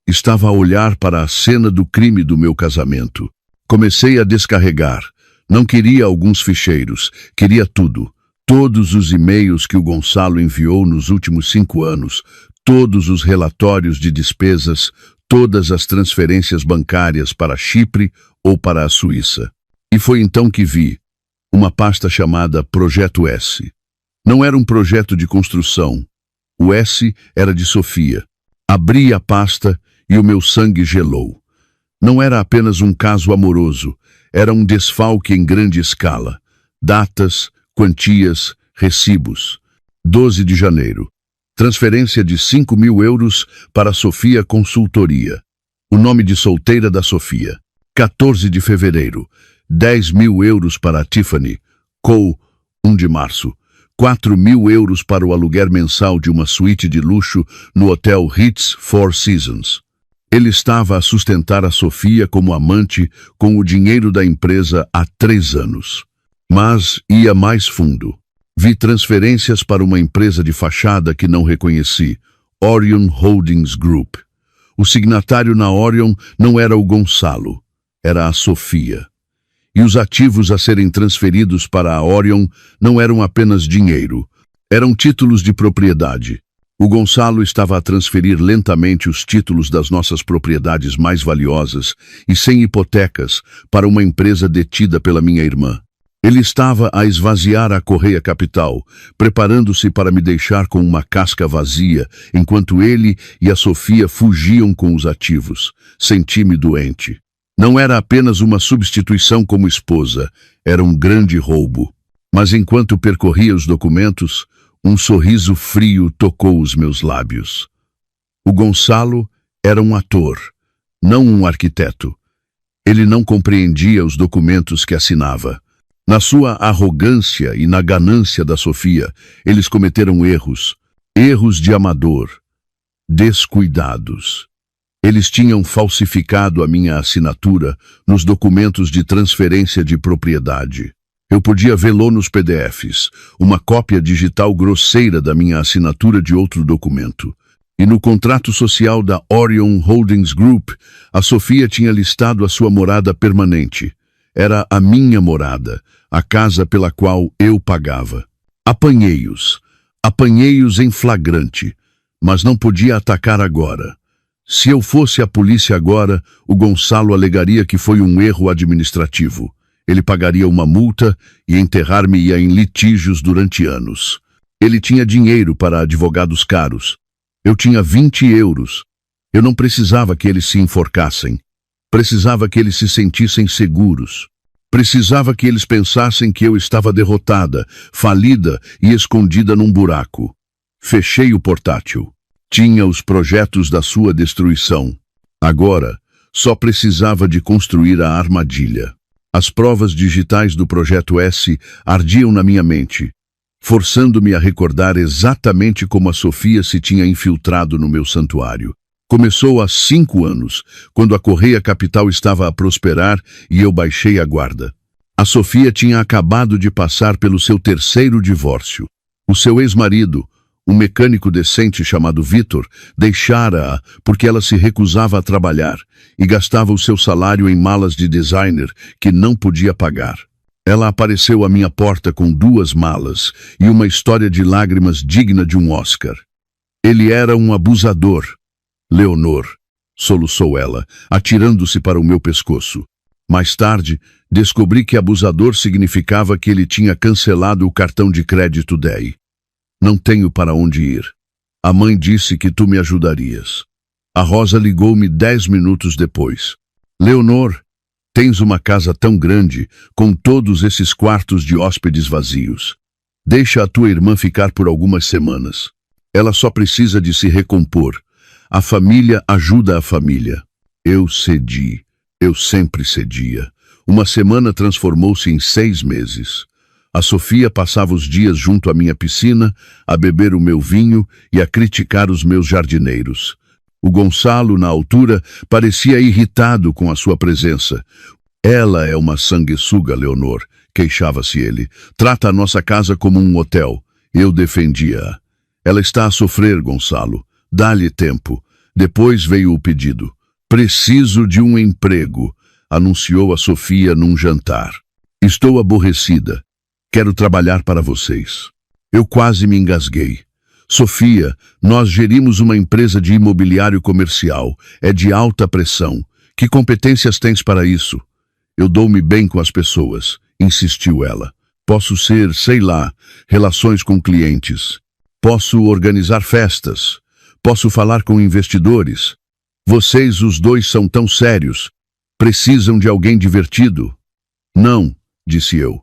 Estava a olhar para a cena do crime do meu casamento. Comecei a descarregar. Não queria alguns ficheiros, queria tudo. Todos os e-mails que o Gonçalo enviou nos últimos 5 anos, todos os relatórios de despesas, todas as transferências bancárias para Chipre ou para a Suíça. E foi então que vi uma pasta chamada Projeto S. Não era um projeto de construção. O S era de Sofia. Abri a pasta e o meu sangue gelou. Não era apenas um caso amoroso, era um desfalque em grande escala. Datas, quantias, recibos. 12 de janeiro. Transferência de 5.000 euros para a Sofia Consultoria. O nome de solteira da Sofia. 14 de fevereiro. 10.000 euros para a Tiffany. Co. 1 de março. 4.000 euros para o aluguer mensal de uma suíte de luxo no Hotel Ritz Four Seasons. Ele estava a sustentar a Sofia como amante com o dinheiro da empresa há 3 anos. Mas ia mais fundo. Vi transferências para uma empresa de fachada que não reconheci, Orion Holdings Group. O signatário na Orion não era o Gonçalo, era a Sofia. E os ativos a serem transferidos para a Orion não eram apenas dinheiro, eram títulos de propriedade. O Gonçalo estava a transferir lentamente os títulos das nossas propriedades mais valiosas e sem hipotecas para uma empresa detida pela minha irmã. Ele estava a esvaziar a Correia Capital, preparando-se para me deixar com uma casca vazia, enquanto ele e a Sofia fugiam com os ativos. Senti-me doente. Não era apenas uma substituição como esposa, era um grande roubo. Mas enquanto percorria os documentos, um sorriso frio tocou os meus lábios. O Gonçalo era um ator, não um arquiteto. Ele não compreendia os documentos que assinava. Na sua arrogância e na ganância da Sofia, eles cometeram erros de amador, descuidados. Eles tinham falsificado a minha assinatura nos documentos de transferência de propriedade. Eu podia vê-lo nos PDFs, uma cópia digital grosseira da minha assinatura de outro documento. E no contrato social da Orion Holdings Group, a Sofia tinha listado a sua morada permanente. Era a minha morada, a casa pela qual eu pagava. Apanhei-os em flagrante, mas não podia atacar agora. Se eu fosse a polícia agora, o Gonçalo alegaria que foi um erro administrativo. Ele pagaria uma multa e enterrar-me-ia em litígios durante anos. Ele tinha dinheiro para advogados caros. Eu tinha 20 euros. Eu não precisava que eles se enforcassem. Precisava que eles se sentissem seguros. Precisava que eles pensassem que eu estava derrotada, falida e escondida num buraco. Fechei o portátil. Tinha os projetos da sua destruição. Agora, só precisava de construir a armadilha. As provas digitais do Projeto S ardiam na minha mente, forçando-me a recordar exatamente como a Sofia se tinha infiltrado no meu santuário. Começou há 5 anos, quando a Correia Capital estava a prosperar e eu baixei a guarda. A Sofia tinha acabado de passar pelo seu 3º divórcio. O seu ex-marido, um mecânico decente chamado Vitor, deixara-a porque ela se recusava a trabalhar e gastava o seu salário em malas de designer que não podia pagar. Ela apareceu à minha porta com 2 malas e uma história de lágrimas digna de um Oscar. Ele era um abusador. Leonor, soluçou ela, atirando-se para o meu pescoço. Mais tarde, descobri que abusador significava que ele tinha cancelado o cartão de crédito DEI. Não tenho para onde ir. A mãe disse que tu me ajudarias. A Rosa ligou-me 10 minutos depois. Leonor, tens uma casa tão grande, com todos esses quartos de hóspedes vazios. Deixa a tua irmã ficar por algumas semanas. Ela só precisa de se recompor. A família ajuda a família. Eu cedi. Eu sempre cedia. Uma semana transformou-se em 6 meses. A Sofia passava os dias junto à minha piscina, a beber o meu vinho e a criticar os meus jardineiros. O Gonçalo, na altura, parecia irritado com a sua presença. Ela é uma sanguessuga, Leonor, queixava-se ele. Trata a nossa casa como um hotel. Eu defendia-a. Ela está a sofrer, Gonçalo. Dá-lhe tempo. Depois veio o pedido. Preciso de um emprego, anunciou a Sofia num jantar. Estou aborrecida. Quero trabalhar para vocês. Eu quase me engasguei. Sofia, nós gerimos uma empresa de imobiliário comercial. É de alta pressão. Que competências tens para isso? Eu dou-me bem com as pessoas, insistiu ela. Posso ser, sei lá, relações com clientes. Posso organizar festas. Posso falar com investidores. Vocês, os dois, são tão sérios. Precisam de alguém divertido. Não, disse eu.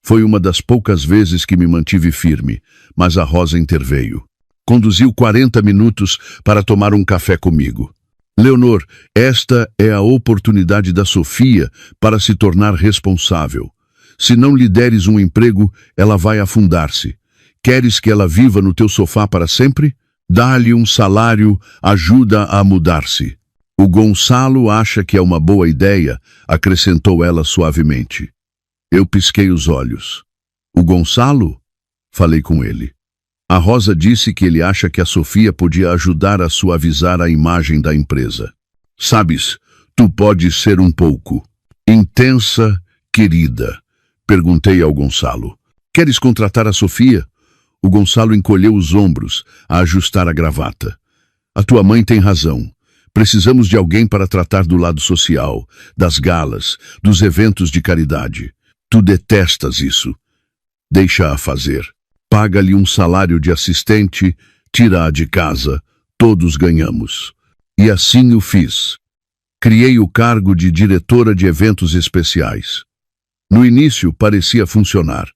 Foi uma das poucas vezes que me mantive firme, mas a Rosa interveio. Conduziu 40 minutos para tomar um café comigo. Leonor, esta é a oportunidade da Sofia para se tornar responsável. Se não lhe deres um emprego, ela vai afundar-se. Queres que ela viva no teu sofá para sempre? Dá-lhe um salário, ajuda a mudar-se. O Gonçalo acha que é uma boa ideia, acrescentou ela suavemente. Eu pisquei os olhos. O Gonçalo? Falei com ele. A Rosa disse que ele acha que a Sofia podia ajudar a suavizar a imagem da empresa. Sabes, tu podes ser um pouco intensa, querida. Perguntei ao Gonçalo. Queres contratar a Sofia? O Gonçalo encolheu os ombros a ajustar a gravata. A tua mãe tem razão. Precisamos de alguém para tratar do lado social, das galas, dos eventos de caridade. Tu detestas isso. Deixa-a fazer. Paga-lhe um salário de assistente, tira-a de casa. Todos ganhamos. E assim o fiz. Criei o cargo de diretora de eventos especiais. No início parecia funcionar.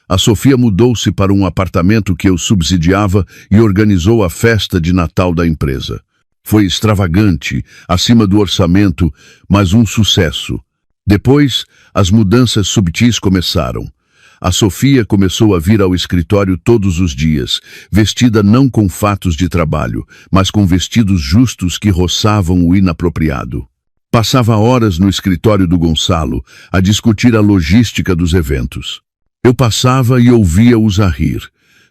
A Sofia mudou-se para um apartamento que eu subsidiava e organizou a festa de Natal da empresa. Foi extravagante, acima do orçamento, mas um sucesso. Depois, as mudanças subtis começaram. A Sofia começou a vir ao escritório todos os dias, vestida não com fatos de trabalho, mas com vestidos justos que roçavam o inapropriado. Passava horas no escritório do Gonçalo a discutir a logística dos eventos. Eu passava e ouvia-os a rir.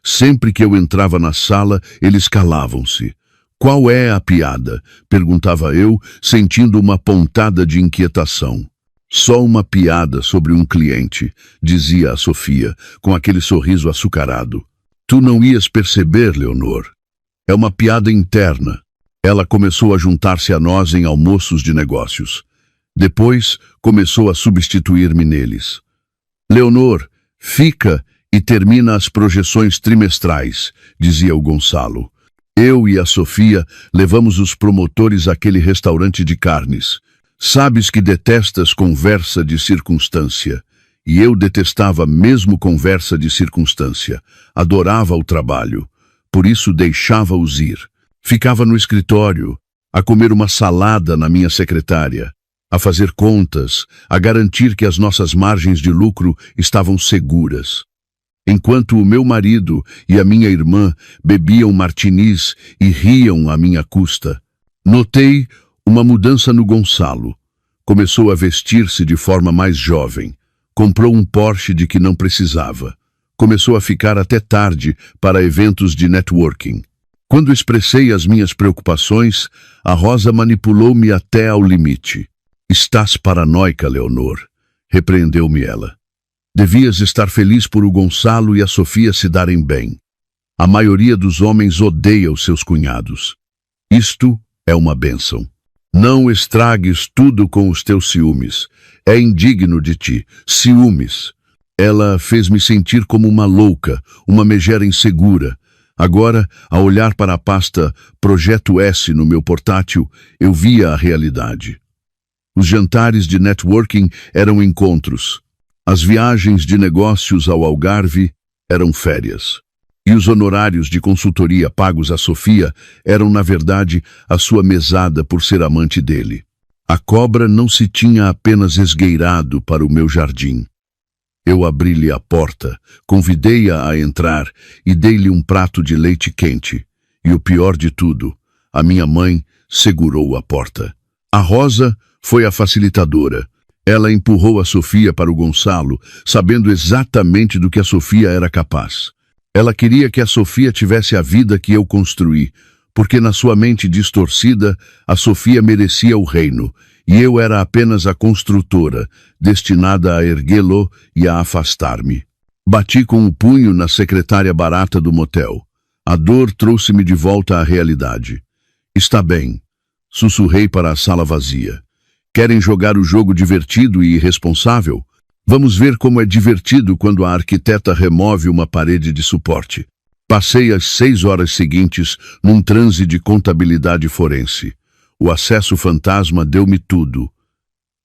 Sempre que eu entrava na sala, eles calavam-se. Qual é a piada? Perguntava eu, sentindo uma pontada de inquietação. Só uma piada sobre um cliente, dizia a Sofia, com aquele sorriso açucarado. Tu não ias perceber, Leonor. É uma piada interna. Ela começou a juntar-se a nós em almoços de negócios. Depois, começou a substituir-me neles. Leonor, fica e termina as projeções trimestrais, dizia o Gonçalo. Eu e a Sofia levamos os promotores àquele restaurante de carnes. Sabes que detestas conversa de circunstância. E eu detestava mesmo conversa de circunstância. Adorava o trabalho. Por isso deixava-os ir. Ficava no escritório, a comer uma salada na minha secretária, a fazer contas, a garantir que as nossas margens de lucro estavam seguras. Enquanto o meu marido e a minha irmã bebiam martinis e riam à minha custa. Notei uma mudança no Gonçalo. Começou a vestir-se de forma mais jovem. Comprou um Porsche de que não precisava. Começou a ficar até tarde para eventos de networking. Quando expressei as minhas preocupações, a Rosa manipulou-me até ao limite. Estás paranoica, Leonor, repreendeu-me ela. Devias estar feliz por o Gonçalo e a Sofia se darem bem. A maioria dos homens odeia os seus cunhados. Isto é uma bênção. Não estragues tudo com os teus ciúmes. É indigno de ti. Ciúmes. Ela fez-me sentir como uma louca, uma megera insegura. Agora, ao olhar para a pasta Projeto S no meu portátil, eu via a realidade. Os jantares de networking eram encontros. As viagens de negócios ao Algarve eram férias. E os honorários de consultoria pagos a Sofia eram, na verdade, a sua mesada por ser amante dele. A cobra não se tinha apenas esgueirado para o meu jardim. Eu abri-lhe a porta, convidei-a a entrar e dei-lhe um prato de leite quente. E o pior de tudo, a minha mãe segurou a porta. A Rosa foi a facilitadora. Ela empurrou a Sofia para o Gonçalo, sabendo exatamente do que a Sofia era capaz. Ela queria que a Sofia tivesse a vida que eu construí, porque na sua mente distorcida, a Sofia merecia o reino, e eu era apenas a construtora, destinada a erguê-lo e a afastar-me. Bati com o punho na secretária barata do motel. A dor trouxe-me de volta à realidade. Está bem, sussurrei para a sala vazia. Querem jogar o jogo divertido e irresponsável? Vamos ver como é divertido quando a arquiteta remove uma parede de suporte. Passei as 6 horas seguintes num transe de contabilidade forense. O acesso fantasma deu-me tudo.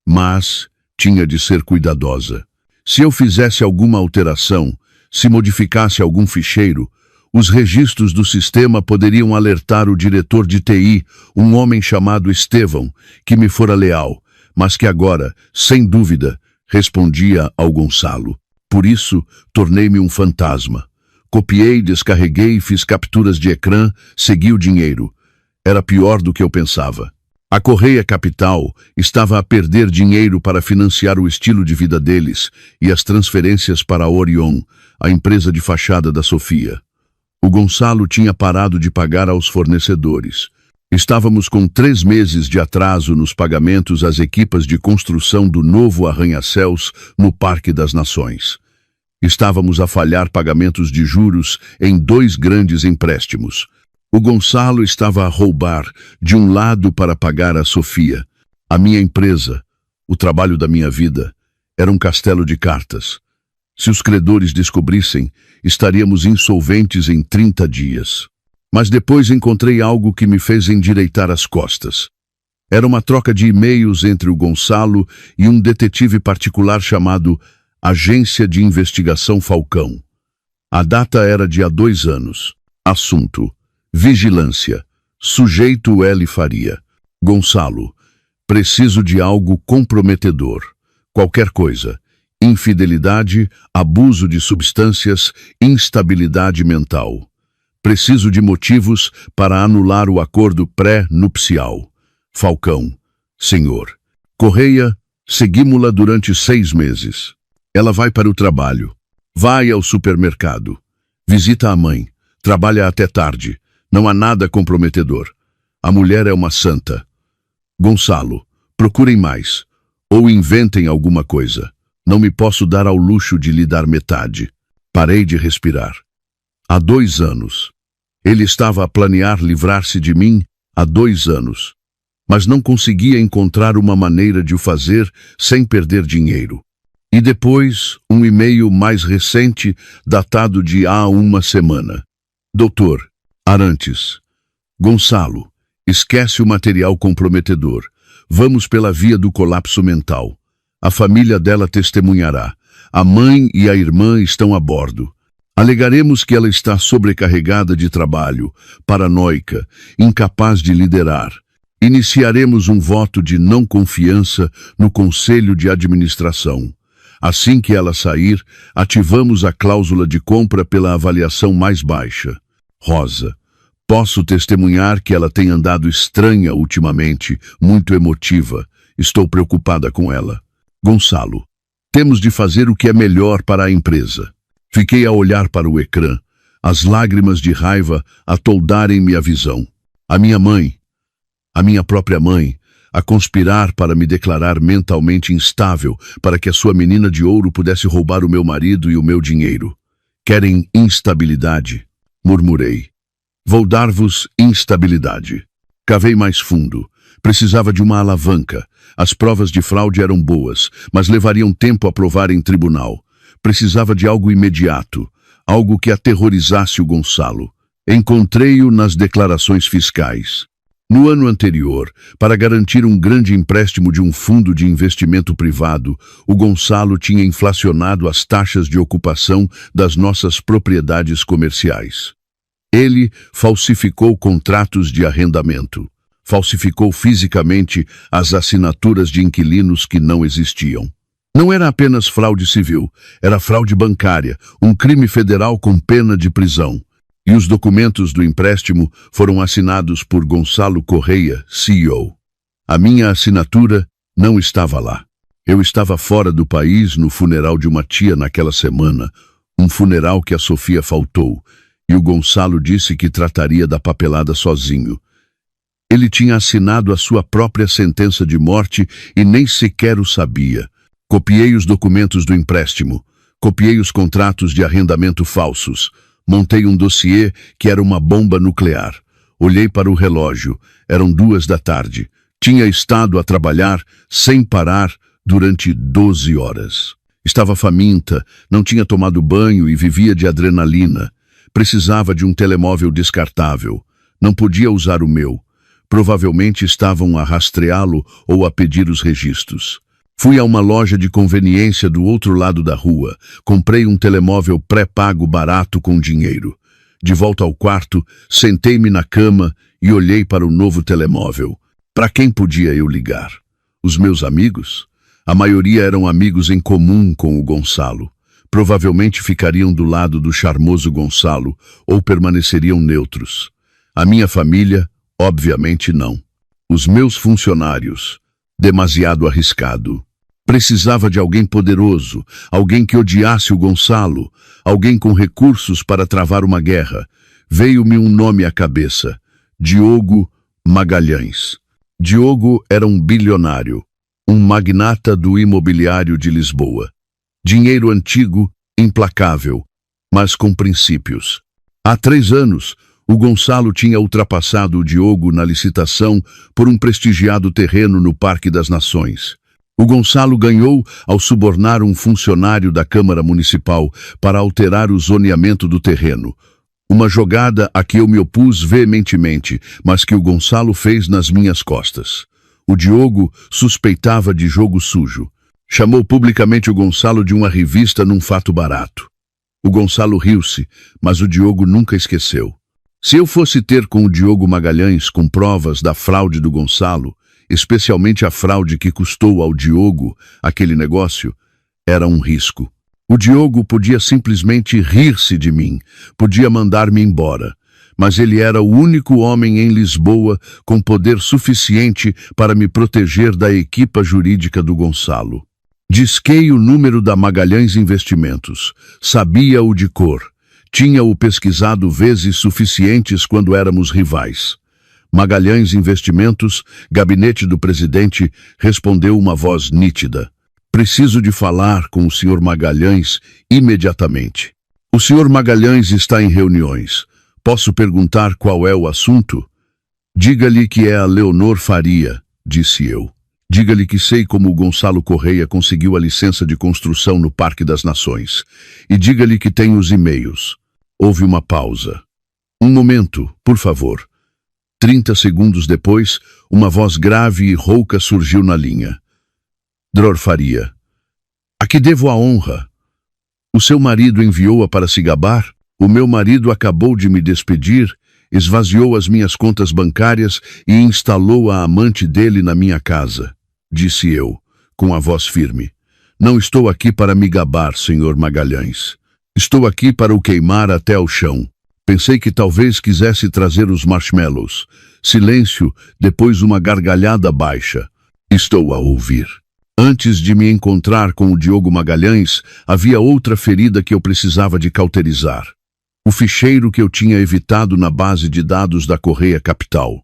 Mas tinha de ser cuidadosa. Se eu fizesse alguma alteração, se modificasse algum ficheiro, os registros do sistema poderiam alertar o diretor de TI, um homem chamado Estevão, que me fora leal, mas que agora, sem dúvida, respondia ao Gonçalo. Por isso, tornei-me um fantasma. Copiei, descarreguei, fiz capturas de ecrã, segui o dinheiro. Era pior do que eu pensava. A Correia Capital estava a perder dinheiro para financiar o estilo de vida deles e as transferências para a Orion, a empresa de fachada da Sofia. O Gonçalo tinha parado de pagar aos fornecedores. Estávamos com 3 meses de atraso nos pagamentos às equipas de construção do novo arranha-céus no Parque das Nações. Estávamos a falhar pagamentos de juros em 2 grandes empréstimos. O Gonçalo estava a roubar de um lado para pagar a Sofia. A minha empresa, o trabalho da minha vida, era um castelo de cartas. Se os credores descobrissem, estaríamos insolventes em 30 dias. Mas depois encontrei algo que me fez endireitar as costas. Era uma troca de e-mails entre o Gonçalo e um detetive particular chamado Agência de Investigação Falcão. A data era de há 2 anos. Assunto: vigilância. Sujeito L. Faria. Gonçalo: preciso de algo comprometedor. Qualquer coisa. Infidelidade, abuso de substâncias, instabilidade mental. Preciso de motivos para anular o acordo pré-nupcial. Falcão: senhor. Correia: seguimos-la durante 6 meses. Ela vai para o trabalho. Vai ao supermercado. Visita a mãe. Trabalha até tarde. Não há nada comprometedor. A mulher é uma santa. Gonçalo: procurem mais. Ou inventem alguma coisa. Não me posso dar ao luxo de lhe dar metade. Parei de respirar. Há 2 anos. Ele estava a planear livrar-se de mim há 2 anos. Mas não conseguia encontrar uma maneira de o fazer sem perder dinheiro. E depois, um e-mail mais recente, datado de há 1 semana. Doutor Arantes: Gonçalo, esquece o material comprometedor. Vamos pela via do colapso mental. A família dela testemunhará. A mãe e a irmã estão a bordo. Alegaremos que ela está sobrecarregada de trabalho, paranoica, incapaz de liderar. Iniciaremos um voto de não confiança no Conselho de Administração. Assim que ela sair, ativamos a cláusula de compra pela avaliação mais baixa. Rosa, posso testemunhar que ela tem andado estranha ultimamente, muito emotiva. Estou preocupada com ela. Gonçalo, temos de fazer o que é melhor para a empresa. Fiquei a olhar para o ecrã, as lágrimas de raiva atoldarem-me a visão. A minha mãe, a minha própria mãe, a conspirar para me declarar mentalmente instável, para que a sua menina de ouro pudesse roubar o meu marido e o meu dinheiro. Querem instabilidade? Murmurei. Vou dar-vos instabilidade. Cavei mais fundo. Precisava de uma alavanca. As provas de fraude eram boas, mas levariam tempo a provar em tribunal. Precisava de algo imediato, algo que aterrorizasse o Gonçalo. Encontrei-o nas declarações fiscais. No ano anterior, para garantir um grande empréstimo de um fundo de investimento privado, o Gonçalo tinha inflacionado as taxas de ocupação das nossas propriedades comerciais. Ele falsificou contratos de arrendamento. Falsificou fisicamente as assinaturas de inquilinos que não existiam. Não era apenas fraude civil, era fraude bancária, um crime federal com pena de prisão. E os documentos do empréstimo foram assinados por Gonçalo Correia, CEO. A minha assinatura não estava lá. Eu estava fora do país no funeral de uma tia naquela semana, um funeral que a Sofia faltou, e o Gonçalo disse que trataria da papelada sozinho. Ele tinha assinado a sua própria sentença de morte e nem sequer o sabia. Copiei os documentos do empréstimo, copiei os contratos de arrendamento falsos, montei um dossiê que era uma bomba nuclear. Olhei para o relógio, eram 2 da tarde. Tinha estado a trabalhar sem parar durante 12 horas. Estava faminta, não tinha tomado banho e vivia de adrenalina. Precisava de um telemóvel descartável. Não podia usar o meu. Provavelmente estavam a rastreá-lo ou a pedir os registros. Fui a uma loja de conveniência do outro lado da rua. Comprei um telemóvel pré-pago barato com dinheiro. De volta ao quarto, sentei-me na cama e olhei para o novo telemóvel. Para quem podia eu ligar? Os meus amigos? A maioria eram amigos em comum com o Gonçalo. Provavelmente ficariam do lado do charmoso Gonçalo ou permaneceriam neutros. A minha família, obviamente não. Os meus funcionários, demasiado arriscado. Precisava de alguém poderoso, alguém que odiasse o Gonçalo, alguém com recursos para travar uma guerra. Veio-me um nome à cabeça: Diogo Magalhães. Diogo era um bilionário, um magnata do imobiliário de Lisboa. Dinheiro antigo, implacável, mas com princípios. Há 3 anos, o Gonçalo tinha ultrapassado o Diogo na licitação por um prestigiado terreno no Parque das Nações. O Gonçalo ganhou ao subornar um funcionário da Câmara Municipal para alterar o zoneamento do terreno. Uma jogada a que eu me opus veementemente, mas que o Gonçalo fez nas minhas costas. O Diogo suspeitava de jogo sujo. Chamou publicamente o Gonçalo de uma revista num fato barato. O Gonçalo riu-se, mas o Diogo nunca esqueceu. Se eu fosse ter com o Diogo Magalhães com provas da fraude do Gonçalo, especialmente a fraude que custou ao Diogo aquele negócio, era um risco. O Diogo podia simplesmente rir-se de mim, podia mandar-me embora, mas ele era o único homem em Lisboa com poder suficiente para me proteger da equipa jurídica do Gonçalo. Disquei o número da Magalhães Investimentos, sabia-o de cor, tinha-o pesquisado vezes suficientes quando éramos rivais. Magalhães Investimentos, gabinete do presidente, respondeu uma voz nítida. Preciso de falar com o Sr. Magalhães imediatamente. O Sr. Magalhães está em reuniões. Posso perguntar qual é o assunto? Diga-lhe que é a Leonor Faria, disse eu. Diga-lhe que sei como o Gonçalo Correia conseguiu a licença de construção no Parque das Nações. E diga-lhe que tem os e-mails. Houve uma pausa. Um momento, por favor. 30 segundos depois, uma voz grave e rouca surgiu na linha. Dror Faria. A que devo a honra? O seu marido enviou-a para se gabar? O meu marido acabou de me despedir, esvaziou as minhas contas bancárias e instalou a amante dele na minha casa, disse eu, com a voz firme. Não estou aqui para me gabar, Sr. Magalhães. Estou aqui para o queimar até ao chão. Pensei que talvez quisesse trazer os marshmallows. Silêncio, depois uma gargalhada baixa. Estou a ouvir. Antes de me encontrar com o Diogo Magalhães, havia outra ferida que eu precisava de cauterizar. O ficheiro que eu tinha evitado na base de dados da Correia Capital.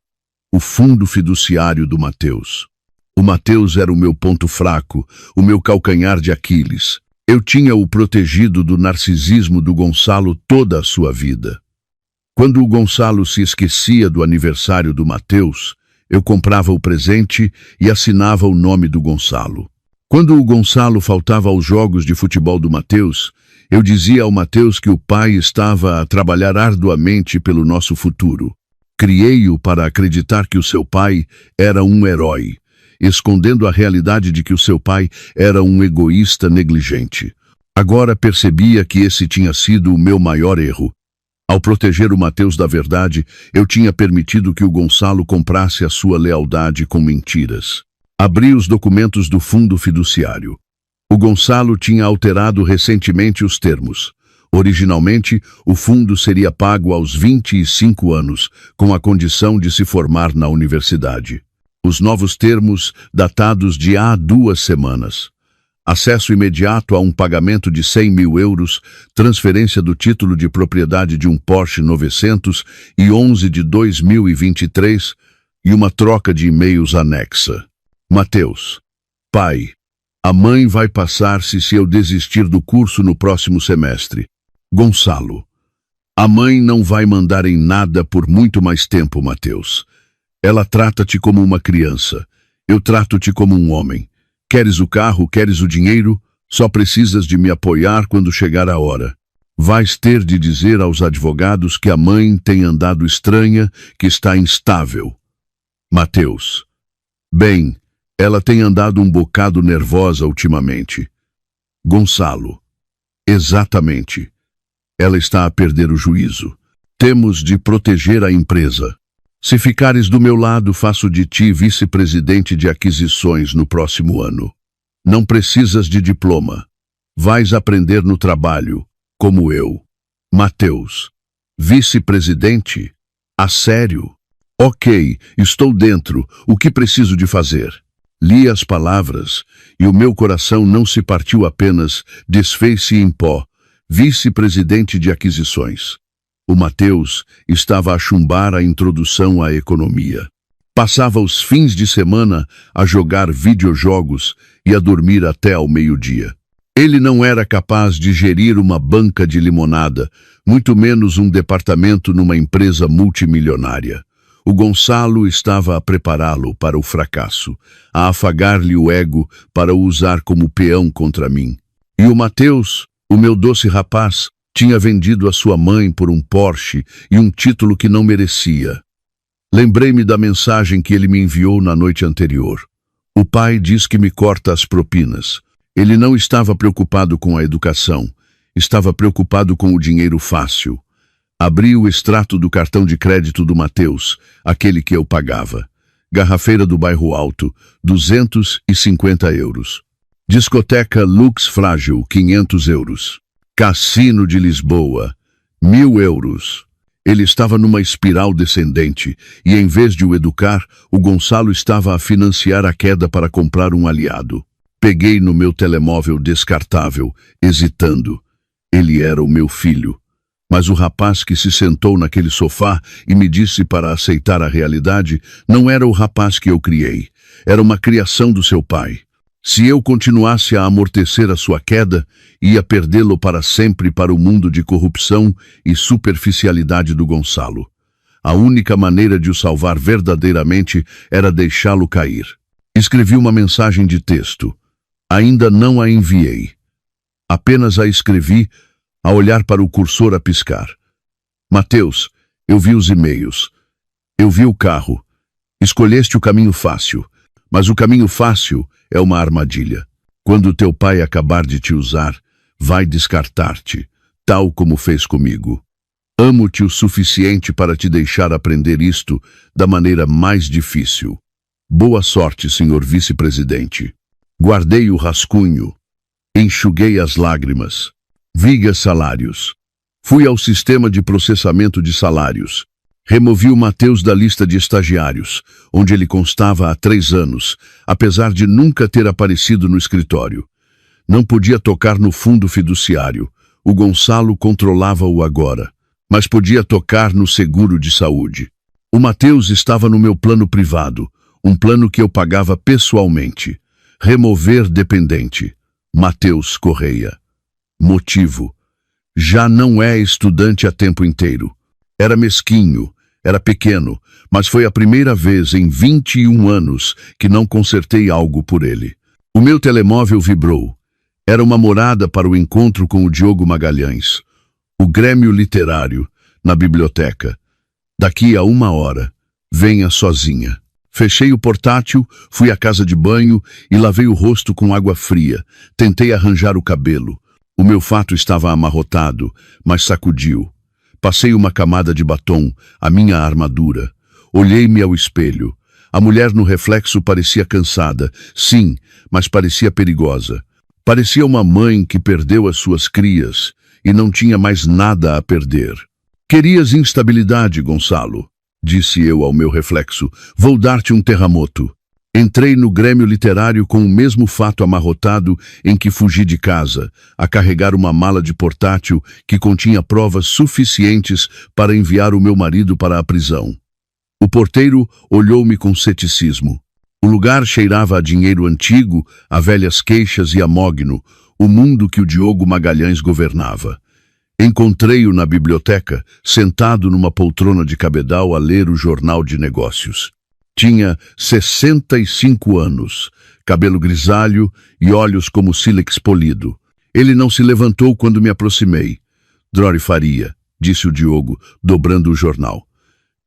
O fundo fiduciário do Mateus. O Mateus era o meu ponto fraco, o meu calcanhar de Aquiles. Eu tinha-o protegido do narcisismo do Gonçalo toda a sua vida. Quando o Gonçalo se esquecia do aniversário do Mateus, eu comprava o presente e assinava o nome do Gonçalo. Quando o Gonçalo faltava aos jogos de futebol do Mateus, eu dizia ao Mateus que o pai estava a trabalhar arduamente pelo nosso futuro. Criei-o para acreditar que o seu pai era um herói, escondendo a realidade de que o seu pai era um egoísta negligente. Agora percebia que esse tinha sido o meu maior erro. Ao proteger o Mateus da verdade, eu tinha permitido que o Gonçalo comprasse a sua lealdade com mentiras. Abri os documentos do fundo fiduciário. O Gonçalo tinha alterado recentemente os termos. Originalmente, o fundo seria pago aos 25 anos, com a condição de se formar na universidade. Os novos termos, datados de há 2 semanas. Acesso imediato a um pagamento de 100 mil euros, transferência do título de propriedade de um Porsche 911 de 2023 e uma troca de e-mails anexa. Mateus. Pai. A mãe vai passar-se se eu desistir do curso no próximo semestre. Gonçalo. A mãe não vai mandar em nada por muito mais tempo, Mateus. Ela trata-te como uma criança. Eu trato-te como um homem. Queres o carro, queres o dinheiro, só precisas de me apoiar quando chegar a hora. Vais ter de dizer aos advogados que a mãe tem andado estranha, que está instável. Mateus. Bem, ela tem andado um bocado nervosa ultimamente. Gonçalo. Exatamente. Ela está a perder o juízo. Temos de proteger a empresa. Se ficares do meu lado, faço de ti vice-presidente de aquisições no próximo ano. Não precisas de diploma. Vais aprender no trabalho, como eu. Mateus. Vice-presidente? A sério? Ok, estou dentro. O que preciso de fazer? Li as palavras, e o meu coração não se partiu apenas, desfez-se em pó. Vice-presidente de aquisições. O Mateus estava a chumbar a introdução à economia. Passava os fins de semana a jogar videojogos e a dormir até ao meio-dia. Ele não era capaz de gerir uma banca de limonada, muito menos um departamento numa empresa multimilionária. O Gonçalo estava a prepará-lo para o fracasso, a afagar-lhe o ego para o usar como peão contra mim. E o Mateus, o meu doce rapaz, tinha vendido a sua mãe por um Porsche e um título que não merecia. Lembrei-me da mensagem que ele me enviou na noite anterior. O pai diz que me corta as propinas. Ele não estava preocupado com a educação, estava preocupado com o dinheiro fácil. Abri o extrato do cartão de crédito do Mateus, aquele que eu pagava. Garrafeira do Bairro Alto, 250 euros. Discoteca Lux Frágil, 500 euros. Cassino de Lisboa, 1.000 euros. Ele estava numa espiral descendente e, em vez de o educar, o Gonçalo estava a financiar a queda para comprar um aliado. Peguei no meu telemóvel descartável, hesitando. Ele era o meu filho. Mas o rapaz que se sentou naquele sofá e me disse para aceitar a realidade não era o rapaz que eu criei. Era uma criação do seu pai. Se eu continuasse a amortecer a sua queda, ia perdê-lo para sempre para o mundo de corrupção e superficialidade do Gonçalo. A única maneira de o salvar verdadeiramente era deixá-lo cair. Escrevi uma mensagem de texto. Ainda não a enviei. Apenas a escrevi a olhar para o cursor a piscar. Mateus, eu vi os e-mails. Eu vi o carro. Escolheste o caminho fácil, mas o caminho fácil é uma armadilha. Quando teu pai acabar de te usar, vai descartar-te, tal como fez comigo. Amo-te o suficiente para te deixar aprender isto da maneira mais difícil. Boa sorte, senhor vice-presidente. Guardei o rascunho. Enxuguei as lágrimas. Viga salários. Fui ao sistema de processamento de salários. Removi o Mateus da lista de estagiários, onde ele constava há 3 anos, apesar de nunca ter aparecido no escritório. Não podia tocar no fundo fiduciário. O Gonçalo controlava-o agora, mas podia tocar no seguro de saúde. O Mateus estava no meu plano privado, um plano que eu pagava pessoalmente. Remover dependente. Mateus Correia. Motivo. Já não é estudante a tempo inteiro. Era mesquinho, era pequeno, mas foi a primeira vez em 21 anos que não consertei algo por ele. O meu telemóvel vibrou. Era uma morada para o encontro com o Diogo Magalhães, o Grêmio Literário, na biblioteca. Daqui a 1 hora, venha sozinha. Fechei o portátil, fui à casa de banho e lavei o rosto com água fria. Tentei arranjar o cabelo. O meu fato estava amarrotado, mas sacudiu. Passei uma camada de batom, a minha armadura. Olhei-me ao espelho. A mulher no reflexo parecia cansada, sim, mas parecia perigosa. Parecia uma mãe que perdeu as suas crias e não tinha mais nada a perder. Querias instabilidade, Gonçalo, disse eu ao meu reflexo. Vou dar-te um terremoto. Entrei no Grêmio Literário com o mesmo fato amarrotado em que fugi de casa, a carregar uma mala de portátil que continha provas suficientes para enviar o meu marido para a prisão. O porteiro olhou-me com ceticismo. O lugar cheirava a dinheiro antigo, a velhas queixas e a mogno, o mundo que o Diogo Magalhães governava. Encontrei-o na biblioteca, sentado numa poltrona de cabedal a ler o jornal de negócios. Tinha 65 anos, cabelo grisalho e olhos como sílex polido. Ele não se levantou quando me aproximei. Drori Faria, disse o Diogo, dobrando o jornal.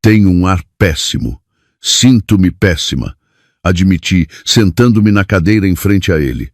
Tenho um ar péssimo. Sinto-me péssima. Admiti, sentando-me na cadeira em frente a ele.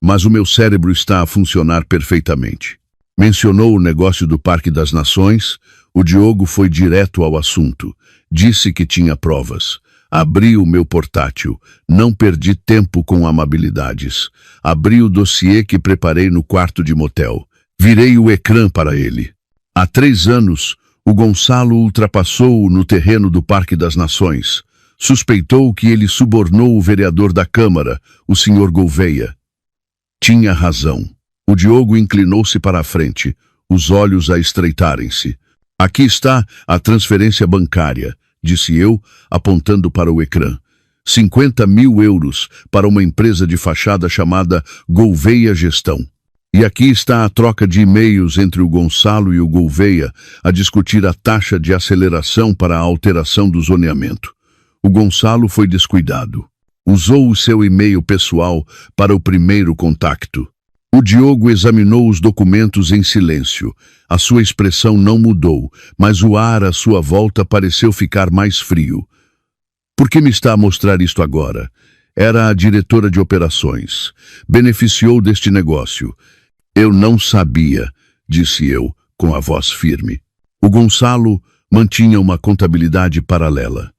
Mas o meu cérebro está a funcionar perfeitamente. Mencionou o negócio do Parque das Nações. O Diogo foi direto ao assunto. Disse que tinha provas. Abri o meu portátil. Não perdi tempo com amabilidades. Abri o dossiê que preparei no quarto de motel. Virei o ecrã para ele. Há 3 anos, o Gonçalo ultrapassou-o no terreno do Parque das Nações. Suspeitou que ele subornou o vereador da Câmara, o Sr. Gouveia. Tinha razão. O Diogo inclinou-se para a frente, os olhos a estreitarem-se. Aqui está a transferência bancária, disse eu, apontando para o ecrã. 50 mil euros para uma empresa de fachada chamada Gouveia Gestão. E aqui está a troca de e-mails entre o Gonçalo e o Gouveia a discutir a taxa de aceleração para a alteração do zoneamento. O Gonçalo foi descuidado. Usou o seu e-mail pessoal para o primeiro contacto. O Diogo examinou os documentos em silêncio. A sua expressão não mudou, mas o ar à sua volta pareceu ficar mais frio. Por que me está a mostrar isto agora? Era a diretora de operações. Beneficiou deste negócio. Eu não sabia, disse eu, com a voz firme. O Gonçalo mantinha uma contabilidade paralela.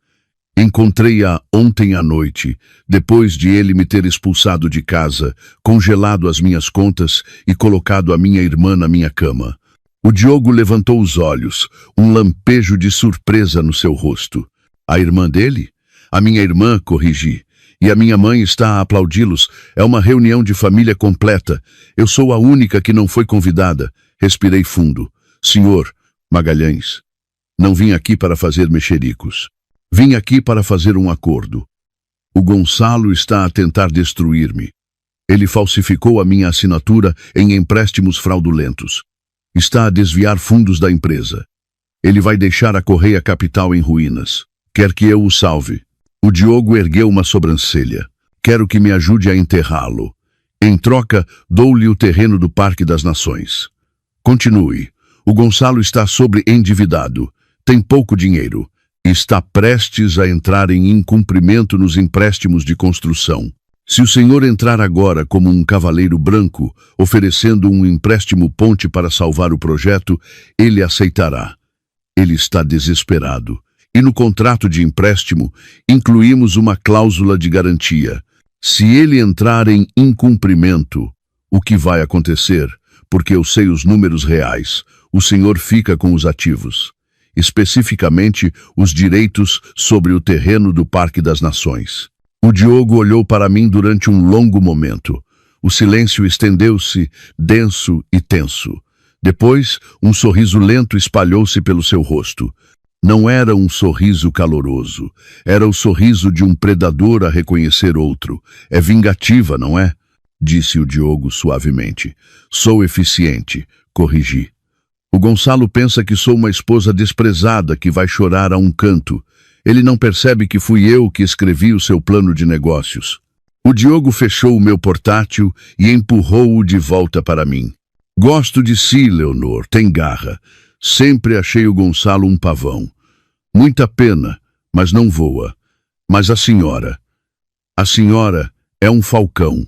Encontrei-a ontem à noite, depois de ele me ter expulsado de casa, congelado as minhas contas e colocado a minha irmã na minha cama. O Diogo levantou os olhos, um lampejo de surpresa no seu rosto. A irmã dele? A minha irmã, corrigi. E a minha mãe está a aplaudi-los. É uma reunião de família completa. Eu sou a única que não foi convidada. Respirei fundo. Senhor Magalhães, não vim aqui para fazer mexericos. Vim aqui para fazer um acordo. O Gonçalo está a tentar destruir-me. Ele falsificou a minha assinatura em empréstimos fraudulentos. Está a desviar fundos da empresa. Ele vai deixar a Correia Capital em ruínas. Quer que eu o salve. O Diogo ergueu uma sobrancelha. Quero que me ajude a enterrá-lo. Em troca, dou-lhe o terreno do Parque das Nações. Continue. O Gonçalo está sobreendividado. Tem pouco dinheiro. está prestes a entrar em incumprimento nos empréstimos de construção. Se o senhor entrar agora como um cavaleiro branco, oferecendo um empréstimo ponte para salvar o projeto, ele aceitará. Ele está desesperado. E no contrato de empréstimo, incluímos uma cláusula de garantia. Se ele entrar em incumprimento, o que vai acontecer? Porque eu sei os números reais. O senhor fica com os ativos, especificamente os direitos sobre o terreno do Parque das Nações. O Diogo olhou para mim durante um longo momento. O silêncio estendeu-se, denso e tenso. Depois, um sorriso lento espalhou-se pelo seu rosto. Não era um sorriso caloroso. Era o sorriso de um predador a reconhecer outro. É vingativa, não é? Disse o Diogo suavemente. Sou eficiente, corrigi. O Gonçalo pensa que sou uma esposa desprezada que vai chorar a um canto. Ele não percebe que fui eu que escrevi o seu plano de negócios. O Diogo fechou o meu portátil e empurrou-o de volta para mim. Gosto de si, Leonor, tem garra. Sempre achei o Gonçalo um pavão. Muita pena, mas não voa. Mas a senhora é um falcão.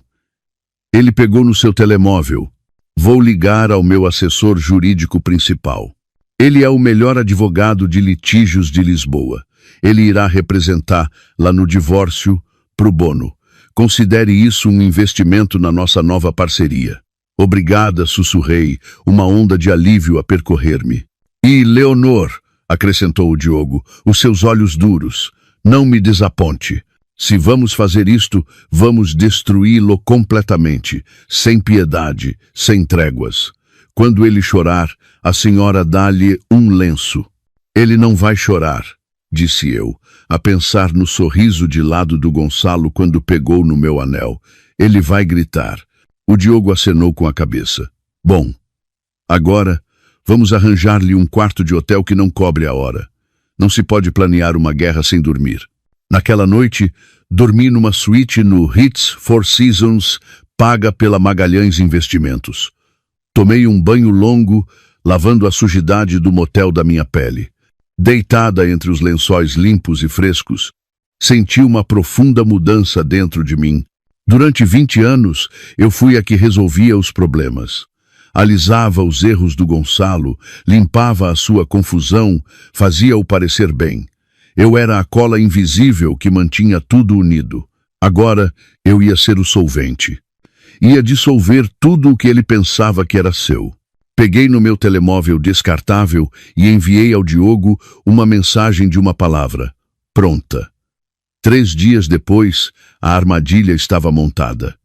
Ele pegou no seu telemóvel. Vou ligar ao meu assessor jurídico principal. Ele é o melhor advogado de litígios de Lisboa. Ele irá representar lá no divórcio pro bono. Considere isso um investimento na nossa nova parceria. Obrigada, sussurrei, uma onda de alívio a percorrer-me. E, Leonor, acrescentou o Diogo, os seus olhos duros, não me desaponte. Se vamos fazer isto, vamos destruí-lo completamente, sem piedade, sem tréguas. Quando ele chorar, a senhora dá-lhe um lenço. Ele não vai chorar, disse eu, a pensar no sorriso de lado do Gonçalo quando pegou no meu anel. Ele vai gritar. O Diogo acenou com a cabeça. Bom, agora vamos arranjar-lhe um quarto de hotel que não cobre a hora. Não se pode planear uma guerra sem dormir. Naquela noite, dormi numa suíte no Ritz Four Seasons, paga pela Magalhães Investimentos. Tomei um banho longo, lavando a sujidade do motel da minha pele. Deitada entre os lençóis limpos e frescos, senti uma profunda mudança dentro de mim. Durante 20 anos, eu fui a que resolvia os problemas. Alisava os erros do Gonçalo, limpava a sua confusão, fazia-o parecer bem. Eu era a cola invisível que mantinha tudo unido. Agora eu ia ser o solvente. Ia dissolver tudo o que ele pensava que era seu. Peguei no meu telemóvel descartável e enviei ao Diogo uma mensagem de uma palavra. Pronta. 3 dias depois, a armadilha estava montada.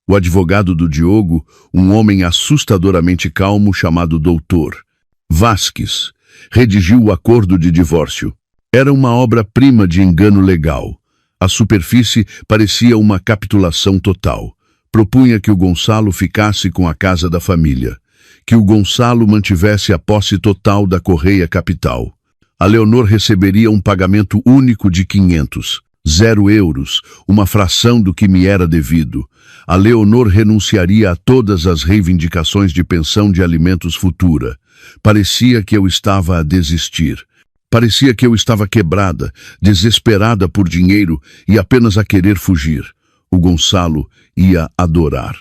O advogado do Diogo, um homem assustadoramente calmo chamado Doutor Vasques, redigiu o acordo de divórcio. Era uma obra-prima de engano legal. A superfície parecia uma capitulação total. Propunha que o Gonçalo ficasse com a casa da família, que o Gonçalo mantivesse a posse total da Correia Capital. A Leonor receberia um pagamento único de 500, 0 euros, uma fração do que me era devido. A Leonor renunciaria a todas as reivindicações de pensão de alimentos futura. Parecia que eu estava a desistir. Parecia que eu estava quebrada, desesperada por dinheiro e apenas a querer fugir. O Gonçalo ia adorar.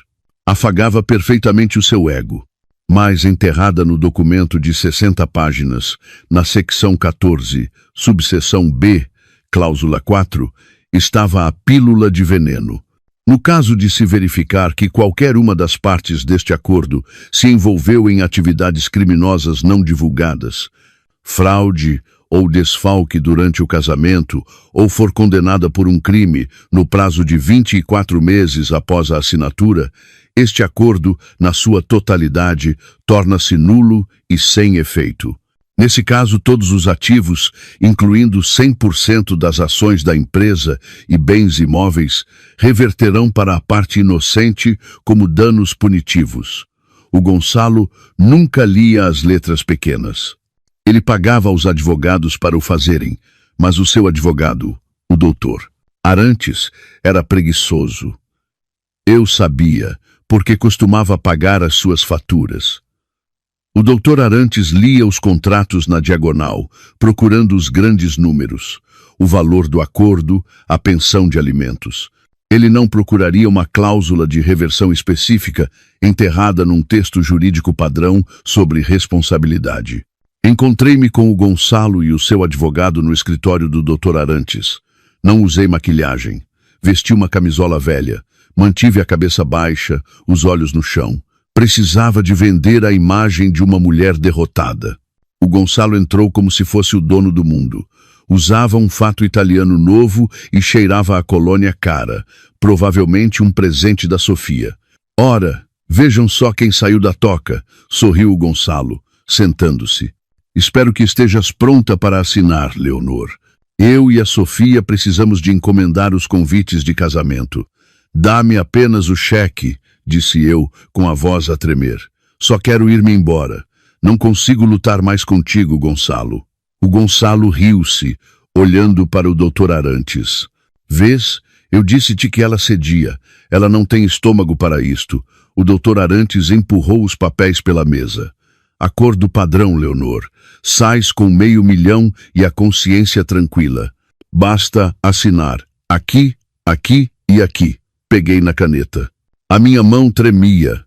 Afagava perfeitamente o seu ego. Mas enterrada no documento de 60 páginas, na secção 14, subseção B, cláusula 4, estava a pílula de veneno. No caso de se verificar que qualquer uma das partes deste acordo se envolveu em atividades criminosas não divulgadas, fraude ou desfalque durante o casamento, ou for condenada por um crime no prazo de 24 meses após a assinatura, este acordo, na sua totalidade, torna-se nulo e sem efeito. Nesse caso, todos os ativos, incluindo 100% das ações da empresa e bens imóveis, reverterão para a parte inocente como danos punitivos. O Gonçalo nunca lia as letras pequenas. Ele pagava aos advogados para o fazerem, mas o seu advogado, o doutor Arantes, era preguiçoso. Eu sabia, porque costumava pagar as suas faturas. O doutor Arantes lia os contratos na diagonal, procurando os grandes números, o valor do acordo, a pensão de alimentos. Ele não procuraria uma cláusula de reversão específica enterrada num texto jurídico padrão sobre responsabilidade. Encontrei-me com o Gonçalo e o seu advogado no escritório do doutor Arantes. Não usei maquilhagem. Vesti uma camisola velha. Mantive a cabeça baixa, os olhos no chão. Precisava de vender a imagem de uma mulher derrotada. O Gonçalo entrou como se fosse o dono do mundo. Usava um fato italiano novo e cheirava a colônia cara, provavelmente um presente da Sofia. Ora, vejam só quem saiu da toca, sorriu o Gonçalo, sentando-se. Espero que estejas pronta para assinar, Leonor. Eu e a Sofia precisamos de encomendar os convites de casamento. Dá-me apenas o cheque, disse eu, com a voz a tremer. Só quero ir-me embora. Não consigo lutar mais contigo, Gonçalo. O Gonçalo riu-se, olhando para o doutor Arantes. Vês? Eu disse-te que ela cedia. Ela não tem estômago para isto. O doutor Arantes empurrou os papéis pela mesa. Acordo padrão, Leonor. Sais com 500.000 e a consciência tranquila. Basta assinar. Aqui, aqui e aqui. Peguei na caneta. A minha mão tremia.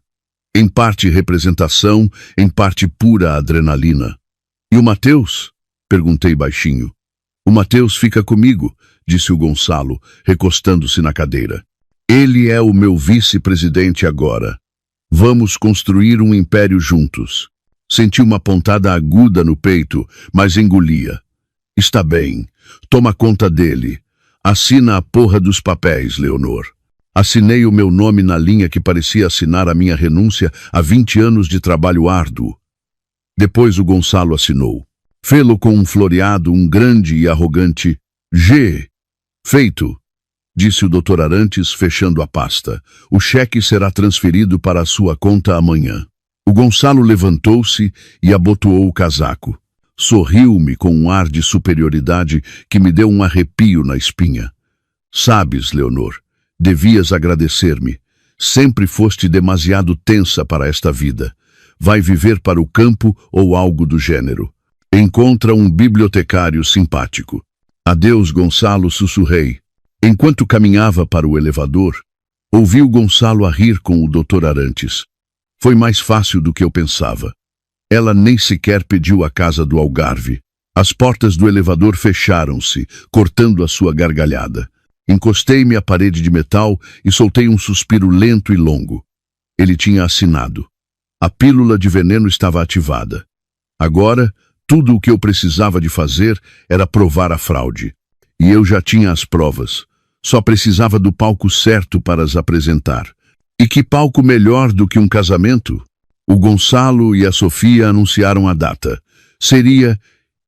Em parte representação, em parte pura adrenalina. E o Mateus? Perguntei baixinho. O Mateus fica comigo, disse o Gonçalo, recostando-se na cadeira. Ele é o meu vice-presidente agora. Vamos construir um império juntos. Senti uma pontada aguda no peito, mas engolia. Está bem. Toma conta dele. Assina a porra dos papéis, Leonor. Assinei o meu nome na linha que parecia assinar a minha renúncia a 20 anos de trabalho árduo. Depois o Gonçalo assinou. Fê-lo com um floreado, um grande e arrogante G. Feito, disse o doutor Arantes, fechando a pasta. O cheque será transferido para a sua conta amanhã. O Gonçalo levantou-se e abotoou o casaco. Sorriu-me com um ar de superioridade que me deu um arrepio na espinha. Sabes, Leonor, devias agradecer-me. Sempre foste demasiado tensa para esta vida. Vai viver para o campo ou algo do gênero. Encontra um bibliotecário simpático. Adeus, Gonçalo, sussurrei. Enquanto caminhava para o elevador, ouvi o Gonçalo a rir com o doutor Arantes. Foi mais fácil do que eu pensava. Ela nem sequer pediu a casa do Algarve. As portas do elevador fecharam-se, cortando a sua gargalhada. Encostei-me à parede de metal e soltei um suspiro lento e longo. Ele tinha assinado. A pílula de veneno estava ativada. Agora, tudo o que eu precisava de fazer era provar a fraude. E eu já tinha as provas. Só precisava do palco certo para as apresentar. E que palco melhor do que um casamento? O Gonçalo e a Sofia anunciaram a data. Seria,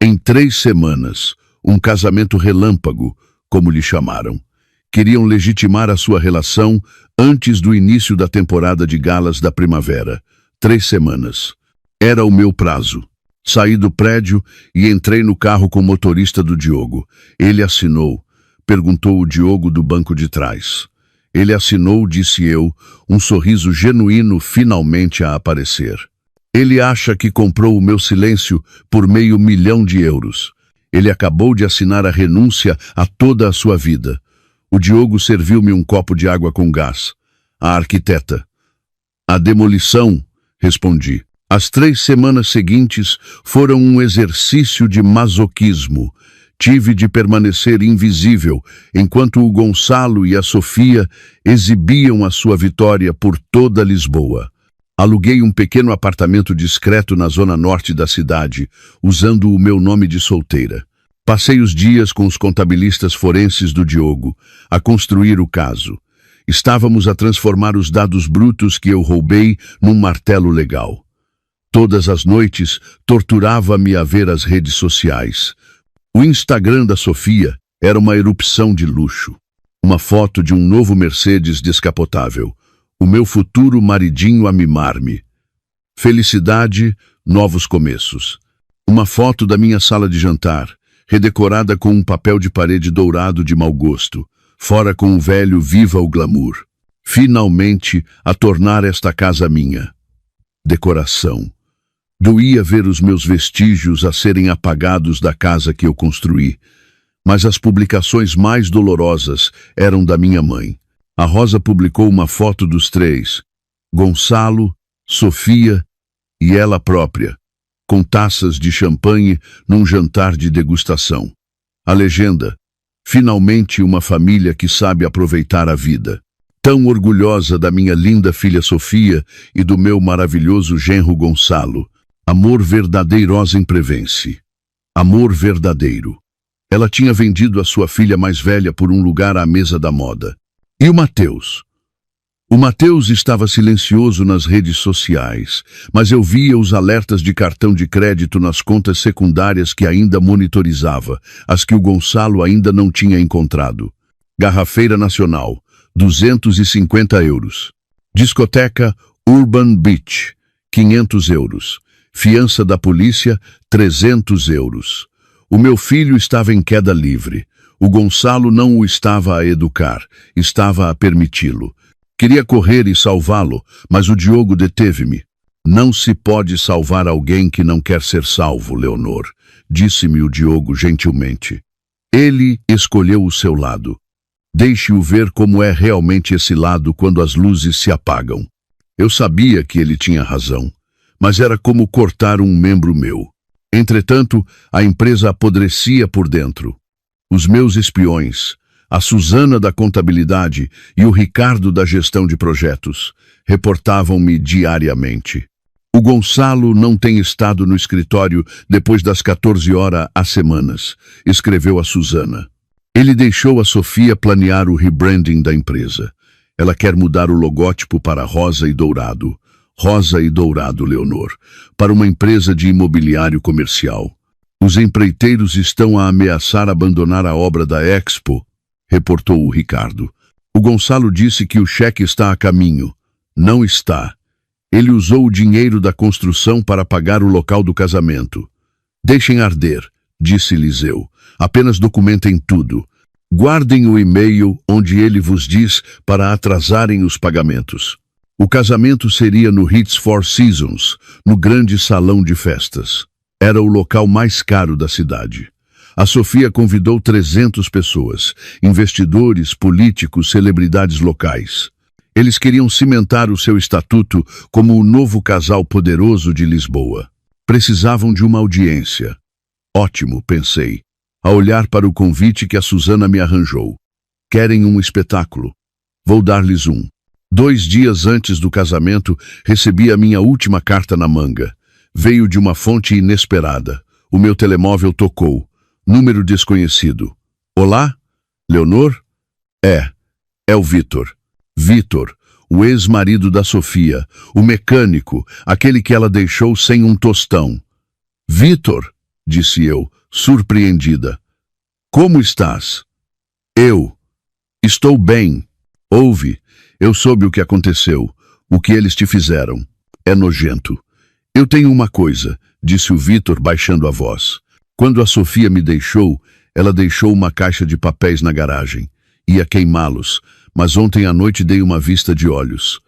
em 3 semanas, um casamento relâmpago, como lhe chamaram. Queriam legitimar a sua relação antes do início da temporada de galas da primavera. 3 semanas. Era o meu prazo. Saí do prédio e entrei no carro com o motorista do Diogo. Ele assinou, perguntou o Diogo do banco de trás. Ele assinou, disse eu, um sorriso genuíno finalmente a aparecer. Ele acha que comprou o meu silêncio por 500.000 de euros. Ele acabou de assinar a renúncia a toda a sua vida. O Diogo serviu-me um copo de água com gás. A arquiteta. A demolição, respondi. As 3 semanas seguintes foram um exercício de masoquismo. Tive de permanecer invisível, enquanto o Gonçalo e a Sofia exibiam a sua vitória por toda Lisboa. Aluguei um pequeno apartamento discreto na zona norte da cidade, usando o meu nome de solteira. Passei os dias com os contabilistas forenses do Diogo, a construir o caso. Estávamos a transformar os dados brutos que eu roubei num martelo legal. Todas as noites, torturava-me a ver as redes sociais. O Instagram da Sofia era uma erupção de luxo. Uma foto de um novo Mercedes descapotável. O meu futuro maridinho a mimar-me. Felicidade, novos começos. Uma foto da minha sala de jantar, redecorada com um papel de parede dourado de mau gosto, fora com um velho viva o glamour. Finalmente, a tornar esta casa minha. Decoração. Doía ver os meus vestígios a serem apagados da casa que eu construí, mas as publicações mais dolorosas eram da minha mãe. A Rosa publicou uma foto dos três, Gonçalo, Sofia e ela própria, com taças de champanhe num jantar de degustação. A legenda: finalmente uma família que sabe aproveitar a vida. Tão orgulhosa da minha linda filha Sofia e do meu maravilhoso genro Gonçalo. Amor verdadeiro em Prevence. Amor verdadeiro. Ela tinha vendido a sua filha mais velha por um lugar à mesa da moda. E o Mateus? O Mateus estava silencioso nas redes sociais, mas eu via os alertas de cartão de crédito nas contas secundárias que ainda monitorizava, as que o Gonçalo ainda não tinha encontrado. Garrafeira Nacional, 250 euros. Discoteca Urban Beach, 500 euros. Fiança da polícia, 300 euros. O meu filho estava em queda livre. O Gonçalo não o estava a educar, estava a permiti-lo. Queria correr e salvá-lo, mas o Diogo deteve-me. Não se pode salvar alguém que não quer ser salvo, Leonor, disse-me o Diogo gentilmente. Ele escolheu o seu lado. Deixe-o ver como é realmente esse lado quando as luzes se apagam. Eu sabia que ele tinha razão, mas era como cortar um membro meu. Entretanto, a empresa apodrecia por dentro. Os meus espiões, a Suzana da contabilidade e o Ricardo da gestão de projetos, reportavam-me diariamente. O Gonçalo não tem estado no escritório depois das 14 horas há semanas, escreveu a Suzana. Ele deixou a Sofia planear o rebranding da empresa. Ela quer mudar o logótipo para rosa e dourado, Leonor, para uma empresa de imobiliário comercial. Os empreiteiros estão a ameaçar abandonar a obra da Expo, reportou o Ricardo. O Gonçalo disse que o cheque está a caminho. Não está. Ele usou o dinheiro da construção para pagar o local do casamento. Deixem arder, disse Liseu. Apenas documentem tudo. Guardem o e-mail onde ele vos diz para atrasarem os pagamentos. O casamento seria no Hits Four Seasons, no grande salão de festas. Era o local mais caro da cidade. A Sofia convidou 300 pessoas, investidores, políticos, celebridades locais. Eles queriam cimentar o seu estatuto como o novo casal poderoso de Lisboa. Precisavam de uma audiência. Ótimo, pensei, a olhar para o convite que a Suzana me arranjou. Querem um espetáculo? Vou dar-lhes um. 2 dias antes do casamento, recebi a minha última carta na manga. Veio de uma fonte inesperada. O meu telemóvel tocou. Número desconhecido. Olá? Leonor? É o Vitor. Vitor, o ex-marido da Sofia, o mecânico, aquele que ela deixou sem um tostão. Vitor, disse eu, surpreendida. Como estás? Eu. Estou bem. Ouve, eu soube o que aconteceu, o que eles te fizeram. É nojento. Eu tenho uma coisa, disse o Vitor baixando a voz. Quando a Sofia me deixou, ela deixou uma caixa de papéis na garagem. Ia queimá-los, mas ontem à noite dei uma vista de olhos.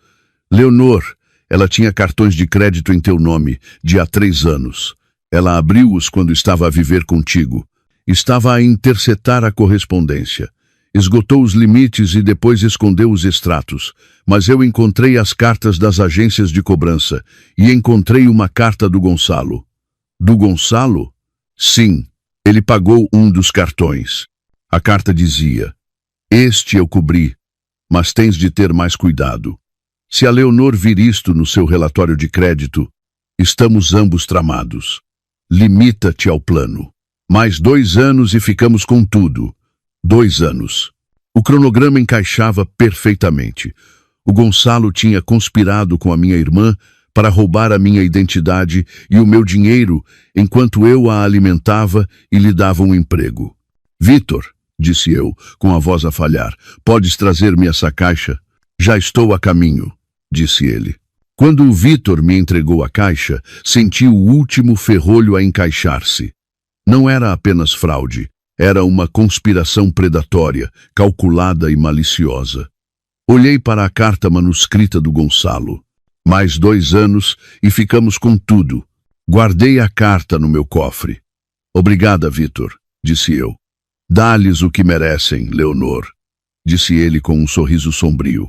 Leonor, ela tinha cartões de crédito em teu nome, de há 3 anos. Ela abriu-os quando estava a viver contigo. Estava a interceptar a correspondência. Esgotou os limites e depois escondeu os extratos. Mas eu encontrei as cartas das agências de cobrança e encontrei uma carta do Gonçalo. Do Gonçalo? Sim, ele pagou um dos cartões. A carta dizia: este eu cobri, mas tens de ter mais cuidado. Se a Leonor vir isto no seu relatório de crédito, estamos ambos tramados. Limita-te ao plano. Mais 2 anos e ficamos com tudo. 2 anos. O cronograma encaixava perfeitamente. O Gonçalo tinha conspirado com a minha irmã para roubar a minha identidade e o meu dinheiro enquanto eu a alimentava e lhe dava um emprego. Vitor, disse eu, com a voz a falhar, podes trazer-me essa caixa? Já estou a caminho, disse ele. Quando o Vitor me entregou a caixa, senti o último ferrolho a encaixar-se. Não era apenas fraude, era uma conspiração predatória, calculada e maliciosa. Olhei para a carta manuscrita do Gonçalo. Mais 2 anos e ficamos com tudo. Guardei a carta no meu cofre. Obrigada, Vitor, disse eu. Dá-lhes o que merecem, Leonor, disse ele com um sorriso sombrio.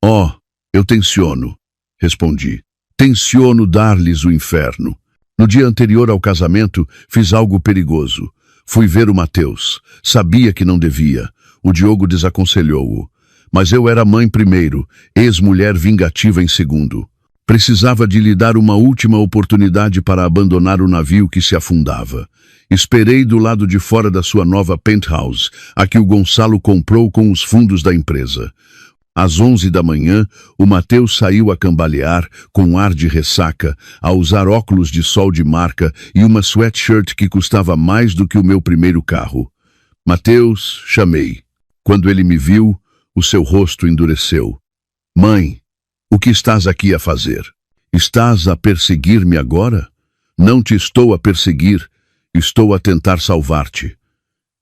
Oh, eu tenciono, respondi. Tenciono dar-lhes o inferno. No dia anterior ao casamento, fiz algo perigoso. Fui ver o Mateus. Sabia que não devia. O Diogo desaconselhou-o. Mas eu era mãe primeiro, ex-mulher vingativa em segundo. Precisava de lhe dar uma última oportunidade para abandonar o navio que se afundava. Esperei do lado de fora da sua nova penthouse, a que o Gonçalo comprou com os fundos da empresa. Às 11 da manhã, o Mateus saiu a cambalear, com ar de ressaca, a usar óculos de sol de marca e uma sweatshirt que custava mais do que o meu primeiro carro. Mateus, chamei. Quando ele me viu, o seu rosto endureceu. Mãe, o que estás aqui a fazer? Estás a perseguir-me agora? Não te estou a perseguir, estou a tentar salvar-te.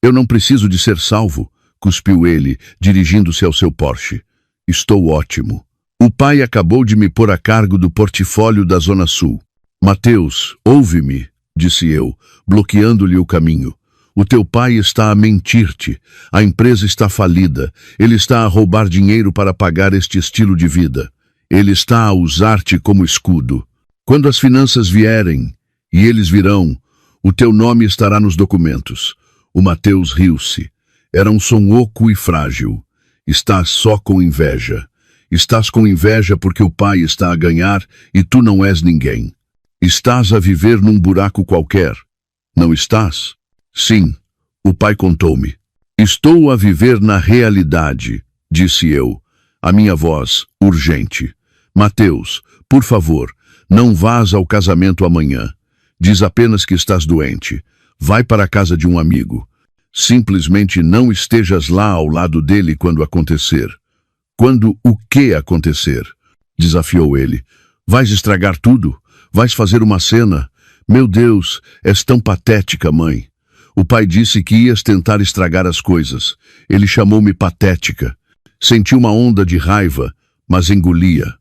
Eu não preciso de ser salvo, cuspiu ele, dirigindo-se ao seu Porsche. Estou ótimo. O pai acabou de me pôr a cargo do portfólio da Zona Sul. Mateus, ouve-me, disse eu, bloqueando-lhe o caminho. O teu pai está a mentir-te. A empresa está falida. Ele está a roubar dinheiro para pagar este estilo de vida. Ele está a usar-te como escudo. Quando as finanças vierem, e eles virão, o teu nome estará nos documentos. O Mateus riu-se. Era um som oco e frágil. Estás só com inveja. Estás com inveja porque o pai está a ganhar e tu não és ninguém. Estás a viver num buraco qualquer. Não estás? Sim, o pai contou-me. Estou a viver na realidade, disse eu, a minha voz urgente. Mateus, por favor, não vás ao casamento amanhã. Diz apenas que estás doente. Vai para a casa de um amigo. Simplesmente não estejas lá ao lado dele quando acontecer. Quando o que acontecer? Desafiou ele. Vais estragar tudo? Vais fazer uma cena? Meu Deus, és tão patética, mãe. O pai disse que ias tentar estragar as coisas. Ele chamou-me patética. Senti uma onda de raiva, mas engolia.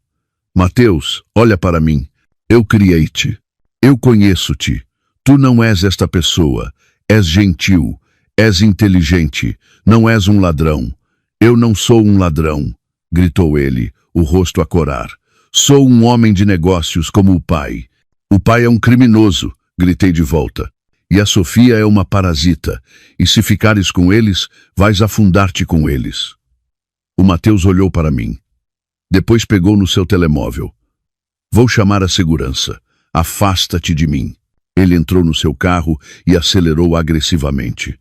Mateus, olha para mim. Eu criei-te. Eu conheço-te. Tu não és esta pessoa. És gentil. És inteligente. Não és um ladrão. Eu não sou um ladrão, gritou ele, o rosto a corar. Sou um homem de negócios como o pai. O pai é um criminoso, gritei de volta. E a Sofia é uma parasita. E se ficares com eles, vais afundar-te com eles. O Mateus olhou para mim. Depois pegou no seu telemóvel. Vou chamar a segurança. Afasta-te de mim. Ele entrou no seu carro e acelerou agressivamente.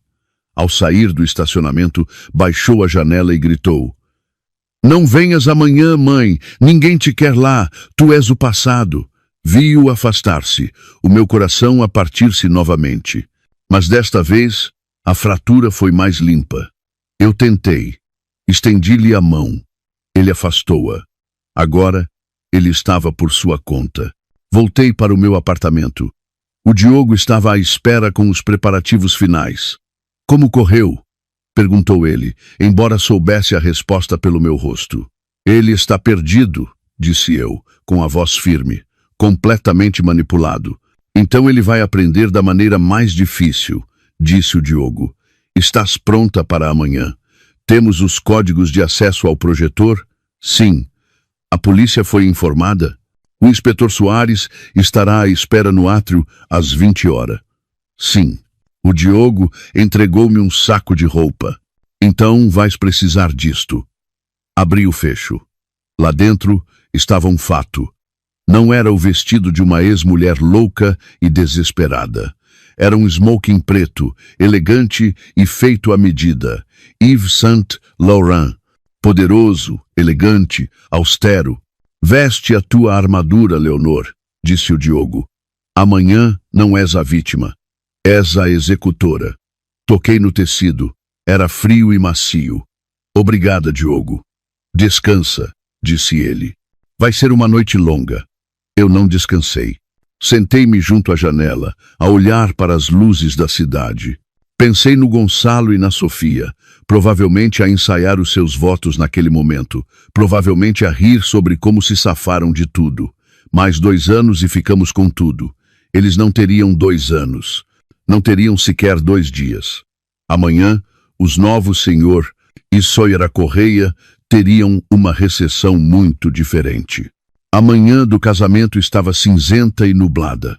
Ao sair do estacionamento, baixou a janela e gritou. Não venhas amanhã, mãe. Ninguém te quer lá. Tu és o passado. Vi-o afastar-se, o meu coração a partir-se novamente. Mas desta vez, a fratura foi mais limpa. Eu tentei. Estendi-lhe a mão. Ele afastou-a. Agora, ele estava por sua conta. Voltei para o meu apartamento. O Diogo estava à espera com os preparativos finais. Como correu? Perguntou ele, embora soubesse a resposta pelo meu rosto. Ele está perdido, disse eu, com a voz firme, completamente manipulado. Então ele vai aprender da maneira mais difícil, disse o Diogo. Estás pronta para amanhã? Temos os códigos de acesso ao projetor? Sim. A polícia foi informada? O inspetor Soares estará à espera no átrio às 20 horas. Sim. O Diogo entregou-me um saco de roupa. Então vais precisar disto. Abri o fecho. Lá dentro estava um fato. Não era o vestido de uma ex-mulher louca e desesperada. Era um smoking preto, elegante e feito à medida. Yves Saint Laurent. Poderoso, elegante, austero. Veste a tua armadura, Leonor, disse o Diogo. Amanhã não és a vítima. És a executora. Toquei no tecido. Era frio e macio. Obrigada, Diogo. Descansa, disse ele. Vai ser uma noite longa. Eu não descansei. Sentei-me junto à janela, a olhar para as luzes da cidade. Pensei no Gonçalo e na Sofia, provavelmente a ensaiar os seus votos naquele momento, provavelmente a rir sobre como se safaram de tudo. Mais 2 anos e ficamos com tudo. Eles não teriam 2 anos. Não teriam sequer 2 dias. Amanhã, os novos senhor e Sawyer Correia teriam uma recepção muito diferente. A manhã do casamento estava cinzenta e nublada.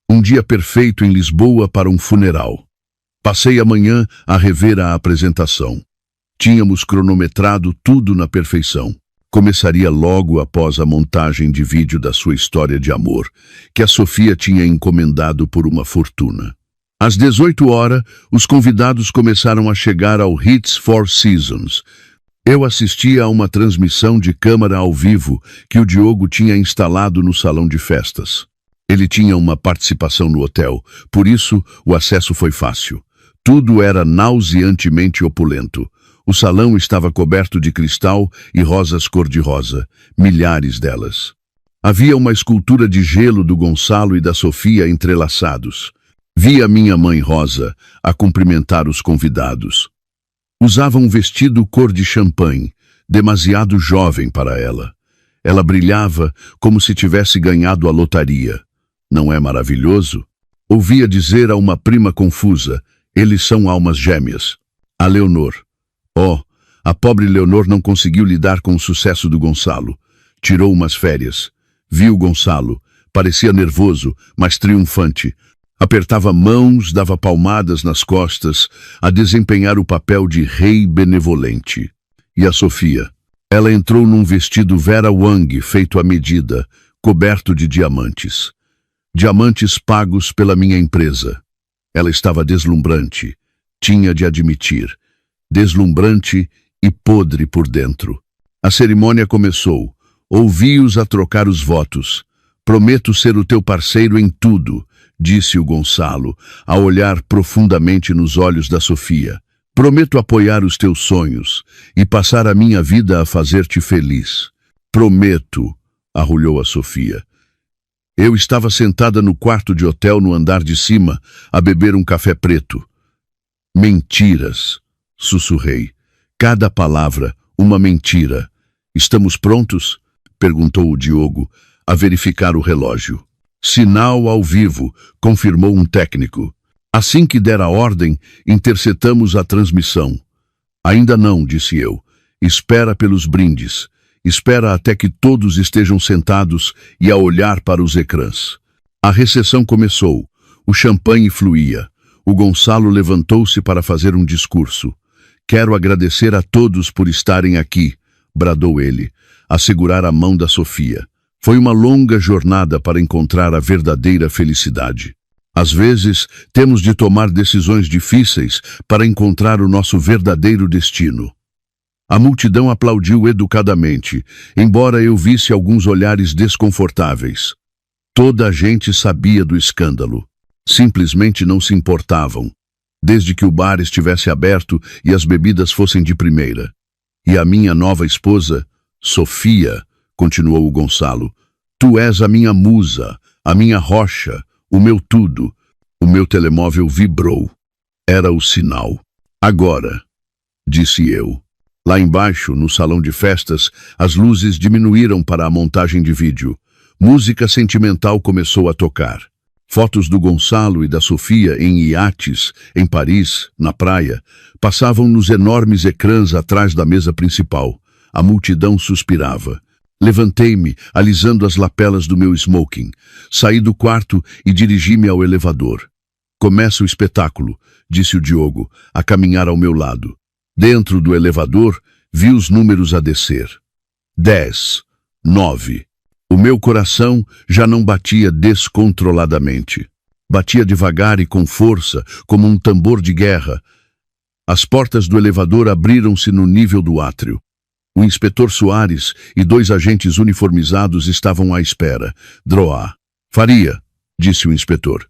Um dia perfeito em Lisboa para um funeral. Passei a manhã a rever a apresentação. Tínhamos cronometrado tudo na perfeição. Começaria logo após a montagem de vídeo da sua história de amor, que a Sofia tinha encomendado por uma fortuna. Às 18 horas, os convidados começaram a chegar ao Hits Four Seasons. Eu assistia a uma transmissão de câmara ao vivo que o Diogo tinha instalado no salão de festas. Ele tinha uma participação no hotel, por isso o acesso foi fácil. Tudo era nauseantemente opulento. O salão estava coberto de cristal e rosas cor-de-rosa, milhares delas. Havia uma escultura de gelo do Gonçalo e da Sofia entrelaçados. Vi a minha mãe Rosa a cumprimentar os convidados. Usava um vestido cor de champanhe, demasiado jovem para ela. Ela brilhava como se tivesse ganhado a lotaria. Não é maravilhoso? Ouvia dizer a uma prima confusa, eles são almas gêmeas. A Leonor. Oh, a pobre Leonor não conseguiu lidar com o sucesso do Gonçalo. Tirou umas férias. Viu Gonçalo. Parecia nervoso, mas triunfante. Apertava mãos, dava palmadas nas costas, a desempenhar o papel de rei benevolente. E a Sofia? Ela entrou num vestido Vera Wang feito à medida, coberto de diamantes. Diamantes pagos pela minha empresa. Ela estava deslumbrante, tinha de admitir. Deslumbrante e podre por dentro. A cerimônia começou. Ouvi-os a trocar os votos. Prometo ser o teu parceiro em tudo, disse o Gonçalo, a olhar profundamente nos olhos da Sofia. Prometo apoiar os teus sonhos e passar a minha vida a fazer-te feliz. Prometo, arrulhou a Sofia. Eu estava sentada no quarto de hotel no andar de cima, a beber um café preto. Mentiras, sussurrei. Cada palavra, uma mentira. Estamos prontos? Perguntou o Diogo, a verificar o relógio. Sinal ao vivo, confirmou um técnico. Assim que der a ordem, interceptamos a transmissão. Ainda não, disse eu. Espera pelos brindes. Espera até que todos estejam sentados e a olhar para os ecrãs. A recepção começou. O champanhe fluía. O Gonçalo levantou-se para fazer um discurso. Quero agradecer a todos por estarem aqui, bradou ele, a segurar a mão da Sofia. Foi uma longa jornada para encontrar a verdadeira felicidade. Às vezes, temos de tomar decisões difíceis para encontrar o nosso verdadeiro destino. A multidão aplaudiu educadamente, embora eu visse alguns olhares desconfortáveis. Toda a gente sabia do escândalo. Simplesmente não se importavam, desde que o bar estivesse aberto e as bebidas fossem de primeira. E a minha nova esposa, Sofia, continuou o Gonçalo, tu és a minha musa, a minha rocha, o meu tudo. O meu telemóvel vibrou. Era o sinal. Agora, disse eu. Lá embaixo, no salão de festas, as luzes diminuíram para a montagem de vídeo. Música sentimental começou a tocar. Fotos do Gonçalo e da Sofia em iates, em Paris, na praia, passavam nos enormes ecrãs atrás da mesa principal. A multidão suspirava. Levantei-me, alisando as lapelas do meu smoking. Saí do quarto e dirigi-me ao elevador. Começa o espetáculo, disse o Diogo, a caminhar ao meu lado. Dentro do elevador, vi os números a descer. 10, 9... O meu coração já não batia descontroladamente. Batia devagar e com força, como um tambor de guerra. As portas do elevador abriram-se no nível do átrio. O inspetor Soares e 2 agentes uniformizados estavam à espera. Droá. Faria, disse o inspetor.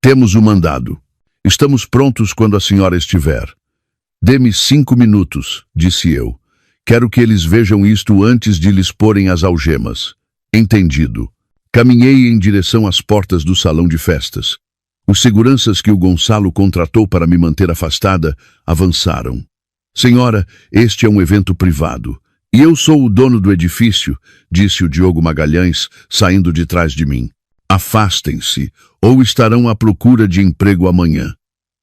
Temos o mandado. Estamos prontos quando a senhora estiver. Dê-me 5 minutos, disse eu. Quero que eles vejam isto antes de lhes porem as algemas. Entendido. Caminhei em direção às portas do salão de festas. Os seguranças que o Gonçalo contratou para me manter afastada avançaram. Senhora, este é um evento privado. E eu sou o dono do edifício, disse o Diogo Magalhães, saindo de trás de mim. Afastem-se, ou estarão à procura de emprego amanhã.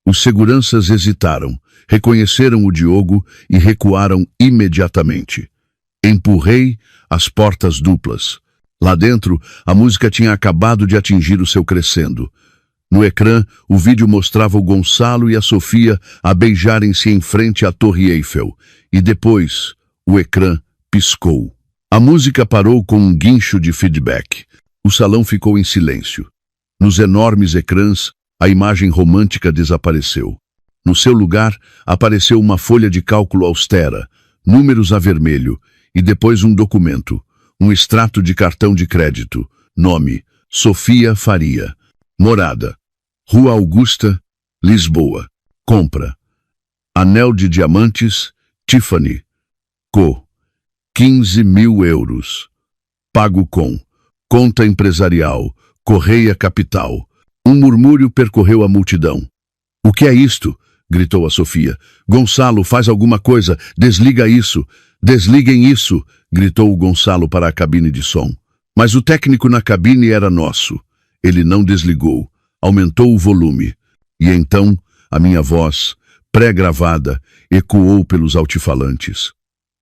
Os seguranças hesitaram, reconheceram o Diogo e recuaram imediatamente. Empurrei as portas duplas. Lá dentro, a música tinha acabado de atingir o seu crescendo. No ecrã, o vídeo mostrava o Gonçalo e a Sofia a beijarem-se em frente à Torre Eiffel. E depois, o ecrã piscou. A música parou com um guincho de feedback. O salão ficou em silêncio. Nos enormes ecrãs, a imagem romântica desapareceu. No seu lugar, apareceu uma folha de cálculo austera, números a vermelho, e depois um documento, um extrato de cartão de crédito, nome, Sofia Faria, morada, Rua Augusta, Lisboa, compra, anel de diamantes, Tiffany, Co, 15.000 euros, pago com, conta empresarial, Correia Capital. Um murmúrio percorreu a multidão. O que é isto? Gritou a Sofia. Gonçalo, faz alguma coisa, desliga isso. Desliguem isso, gritou o Gonçalo para a cabine de som. Mas o técnico na cabine era nosso. Ele não desligou, aumentou o volume. E então, a minha voz, pré-gravada, ecoou pelos altifalantes.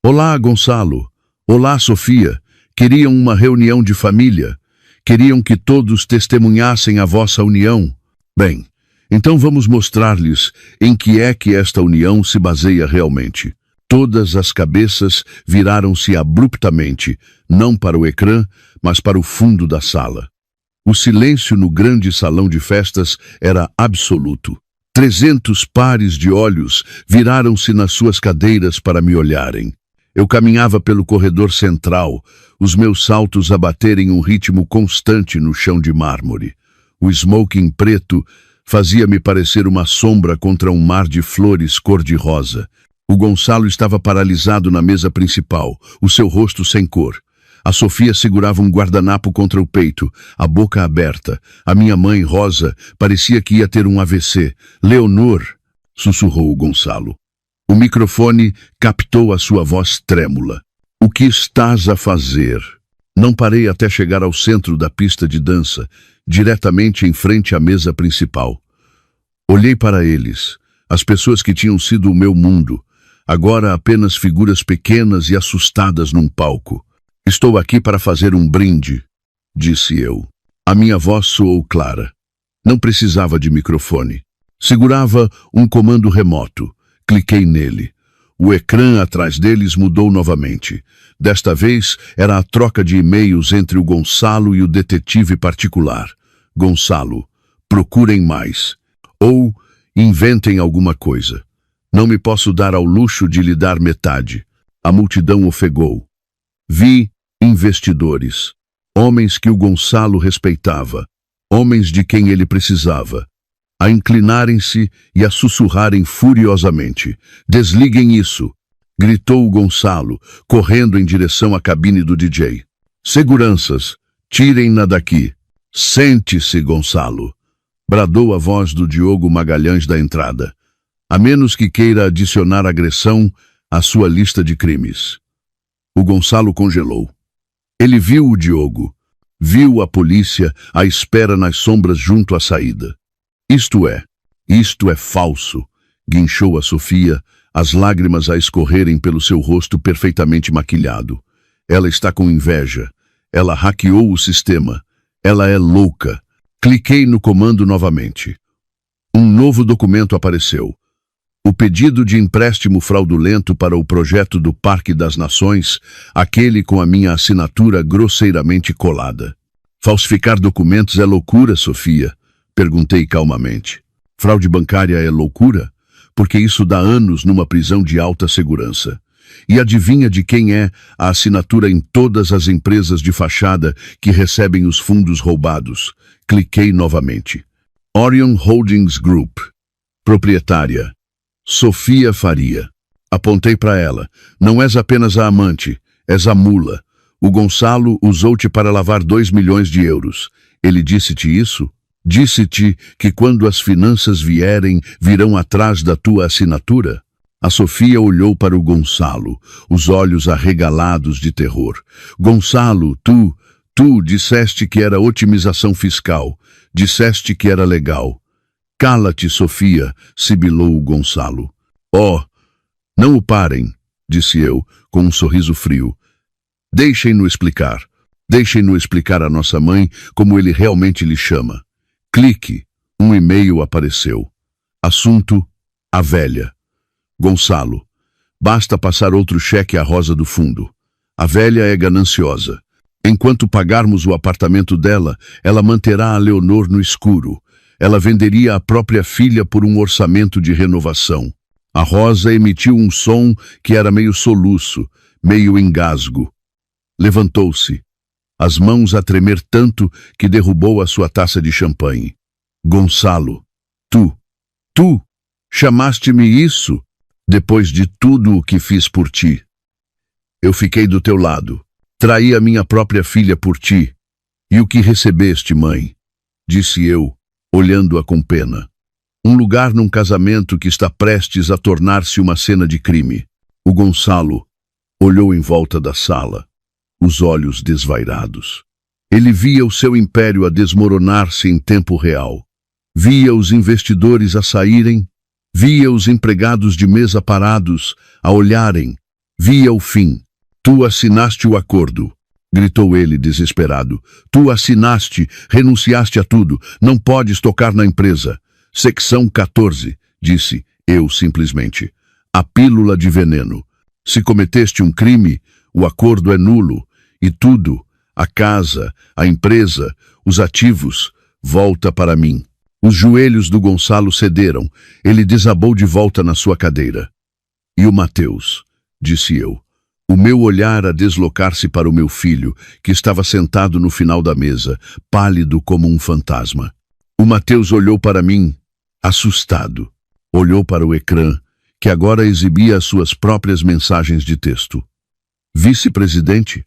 Olá, Gonçalo. Olá, Sofia. Queriam uma reunião de família. Queriam que todos testemunhassem a vossa união. Bem, então vamos mostrar-lhes em que é que esta união se baseia realmente. Todas as cabeças viraram-se abruptamente, não para o ecrã, mas para o fundo da sala. O silêncio no grande salão de festas era absoluto. 300 pares de olhos viraram-se nas suas cadeiras para me olharem. Eu caminhava pelo corredor central, os meus saltos a baterem um ritmo constante no chão de mármore. O smoking preto fazia-me parecer uma sombra contra um mar de flores cor-de-rosa. O Gonçalo estava paralisado na mesa principal, o seu rosto sem cor. A Sofia segurava um guardanapo contra o peito, a boca aberta. A minha mãe, Rosa, parecia que ia ter um AVC. Leonor, sussurrou o Gonçalo. O microfone captou a sua voz trêmula. O que estás a fazer? Não parei até chegar ao centro da pista de dança, diretamente em frente à mesa principal. Olhei para eles, as pessoas que tinham sido o meu mundo, agora apenas figuras pequenas e assustadas num palco. Estou aqui para fazer um brinde, disse eu. A minha voz soou clara. Não precisava de microfone. Segurava um comando remoto. Cliquei nele. O ecrã atrás deles mudou novamente. Desta vez, era a troca de e-mails entre o Gonçalo e o detetive particular. Gonçalo, procurem mais. Ou inventem alguma coisa. Não me posso dar ao luxo de lhe dar metade. A multidão ofegou. Vi investidores. Homens que o Gonçalo respeitava. Homens de quem ele precisava. A inclinarem-se e a sussurrarem furiosamente. Desliguem isso, gritou o Gonçalo, correndo em direção à cabine do DJ. Seguranças, tirem-na daqui. Sente-se, Gonçalo, bradou a voz do Diogo Magalhães da entrada. A menos que queira adicionar agressão à sua lista de crimes. O Gonçalo congelou. Ele viu o Diogo, viu a polícia à espera nas sombras junto à saída. Isto é falso, guinchou a Sofia, as lágrimas a escorrerem pelo seu rosto perfeitamente maquilhado. Ela está com inveja. Ela hackeou o sistema. Ela é louca. Cliquei no comando novamente. Um novo documento apareceu. O pedido de empréstimo fraudulento para o projeto do Parque das Nações, aquele com a minha assinatura grosseiramente colada. Falsificar documentos é loucura, Sofia. Perguntei calmamente. Fraude bancária é loucura? Porque isso dá anos numa prisão de alta segurança. E adivinha de quem é a assinatura em todas as empresas de fachada que recebem os fundos roubados? Cliquei novamente. Orion Holdings Group. Proprietária. Sofia Faria. Apontei para ela. Não és apenas a amante, és a mula. O Gonçalo usou-te para lavar 2 milhões de euros. Ele disse-te isso? Disse-te que quando as finanças vierem, virão atrás da tua assinatura? A Sofia olhou para o Gonçalo, os olhos arregalados de terror. Gonçalo, tu Tu disseste que era otimização fiscal. Disseste que era legal. Cala-te, Sofia, sibilou o Gonçalo. Oh, não o parem, disse eu, com um sorriso frio. Deixem-no explicar. Deixem-no explicar à nossa mãe como ele realmente lhe chama. Clique. Um e-mail apareceu. Assunto: a velha. Gonçalo. Basta passar outro cheque à Rosa do Fundo. A velha é gananciosa. Enquanto pagarmos o apartamento dela, ela manterá a Leonor no escuro. Ela venderia a própria filha por um orçamento de renovação. A Rosa emitiu um som que era meio soluço, meio engasgo. Levantou-se, as mãos a tremer tanto que derrubou a sua taça de champanhe. Gonçalo, tu chamaste-me isso depois de tudo o que fiz por ti. Eu fiquei do teu lado, traí a minha própria filha por ti. E o que recebeste, mãe? Disse eu, olhando-a com pena. Um lugar num casamento que está prestes a tornar-se uma cena de crime. O Gonçalo olhou em volta da sala, os olhos desvairados. Ele via o seu império a desmoronar-se em tempo real. Via os investidores a saírem, via os empregados de mesa parados a olharem, via o fim. Tu assinaste o acordo, gritou ele desesperado. Tu assinaste, renunciaste a tudo, não podes tocar na empresa. Secção 14, disse eu simplesmente. A pílula de veneno. Se cometeste um crime, o acordo é nulo, e tudo, a casa, a empresa, os ativos, volta para mim. Os joelhos do Gonçalo cederam, ele desabou de volta na sua cadeira. E o Mateus, disse eu. O meu olhar a deslocar-se para o meu filho, que estava sentado no final da mesa, pálido como um fantasma. O Mateus olhou para mim, assustado. Olhou para o ecrã, que agora exibia as suas próprias mensagens de texto. Vice-presidente?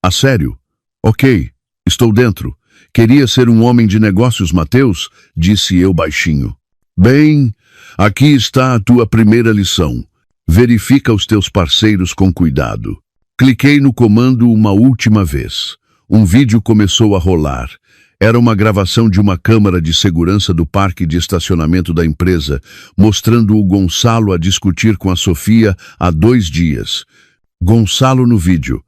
A sério? Ok, estou dentro. Queria ser um homem de negócios, Mateus? Disse eu baixinho. Bem, aqui está a tua primeira lição. Verifica os teus parceiros com cuidado. Cliquei no comando uma última vez. Um vídeo começou a rolar. Era uma gravação de uma câmara de segurança do parque de estacionamento da empresa, mostrando o Gonçalo a discutir com a Sofia há 2 dias. Gonçalo no vídeo.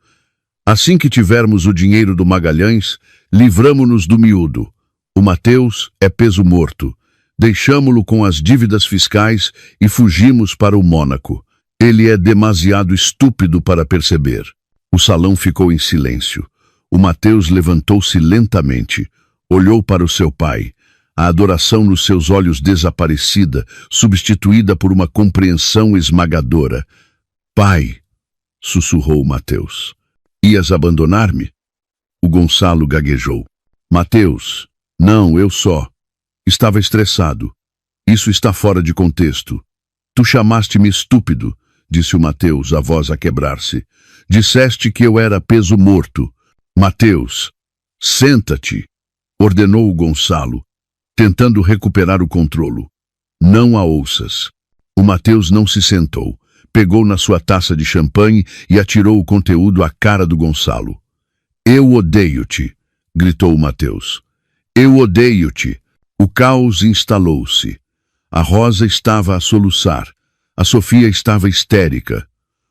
Assim que tivermos o dinheiro do Magalhães, livramo-nos do miúdo. O Mateus é peso morto. Deixamo-lo com as dívidas fiscais e fugimos para o Mônaco. Ele é demasiado estúpido para perceber. O salão ficou em silêncio. O Mateus levantou-se lentamente, olhou para o seu pai. A adoração nos seus olhos desaparecida, substituída por uma compreensão esmagadora. Pai, sussurrou Mateus. Ias abandonar-me? O Gonçalo gaguejou. Mateus, não, eu só. Estava estressado. Isso está fora de contexto. Tu chamaste-me estúpido, disse o Mateus, a voz a quebrar-se. Disseste que eu era peso morto. Mateus, senta-te, ordenou o Gonçalo, tentando recuperar o controlo. Não a ouças. O Mateus não se sentou. Pegou na sua taça de champanhe e atirou o conteúdo à cara do Gonçalo. Eu odeio-te, gritou o Mateus. Eu odeio-te. O caos instalou-se. A Rosa estava a soluçar. A Sofia estava histérica.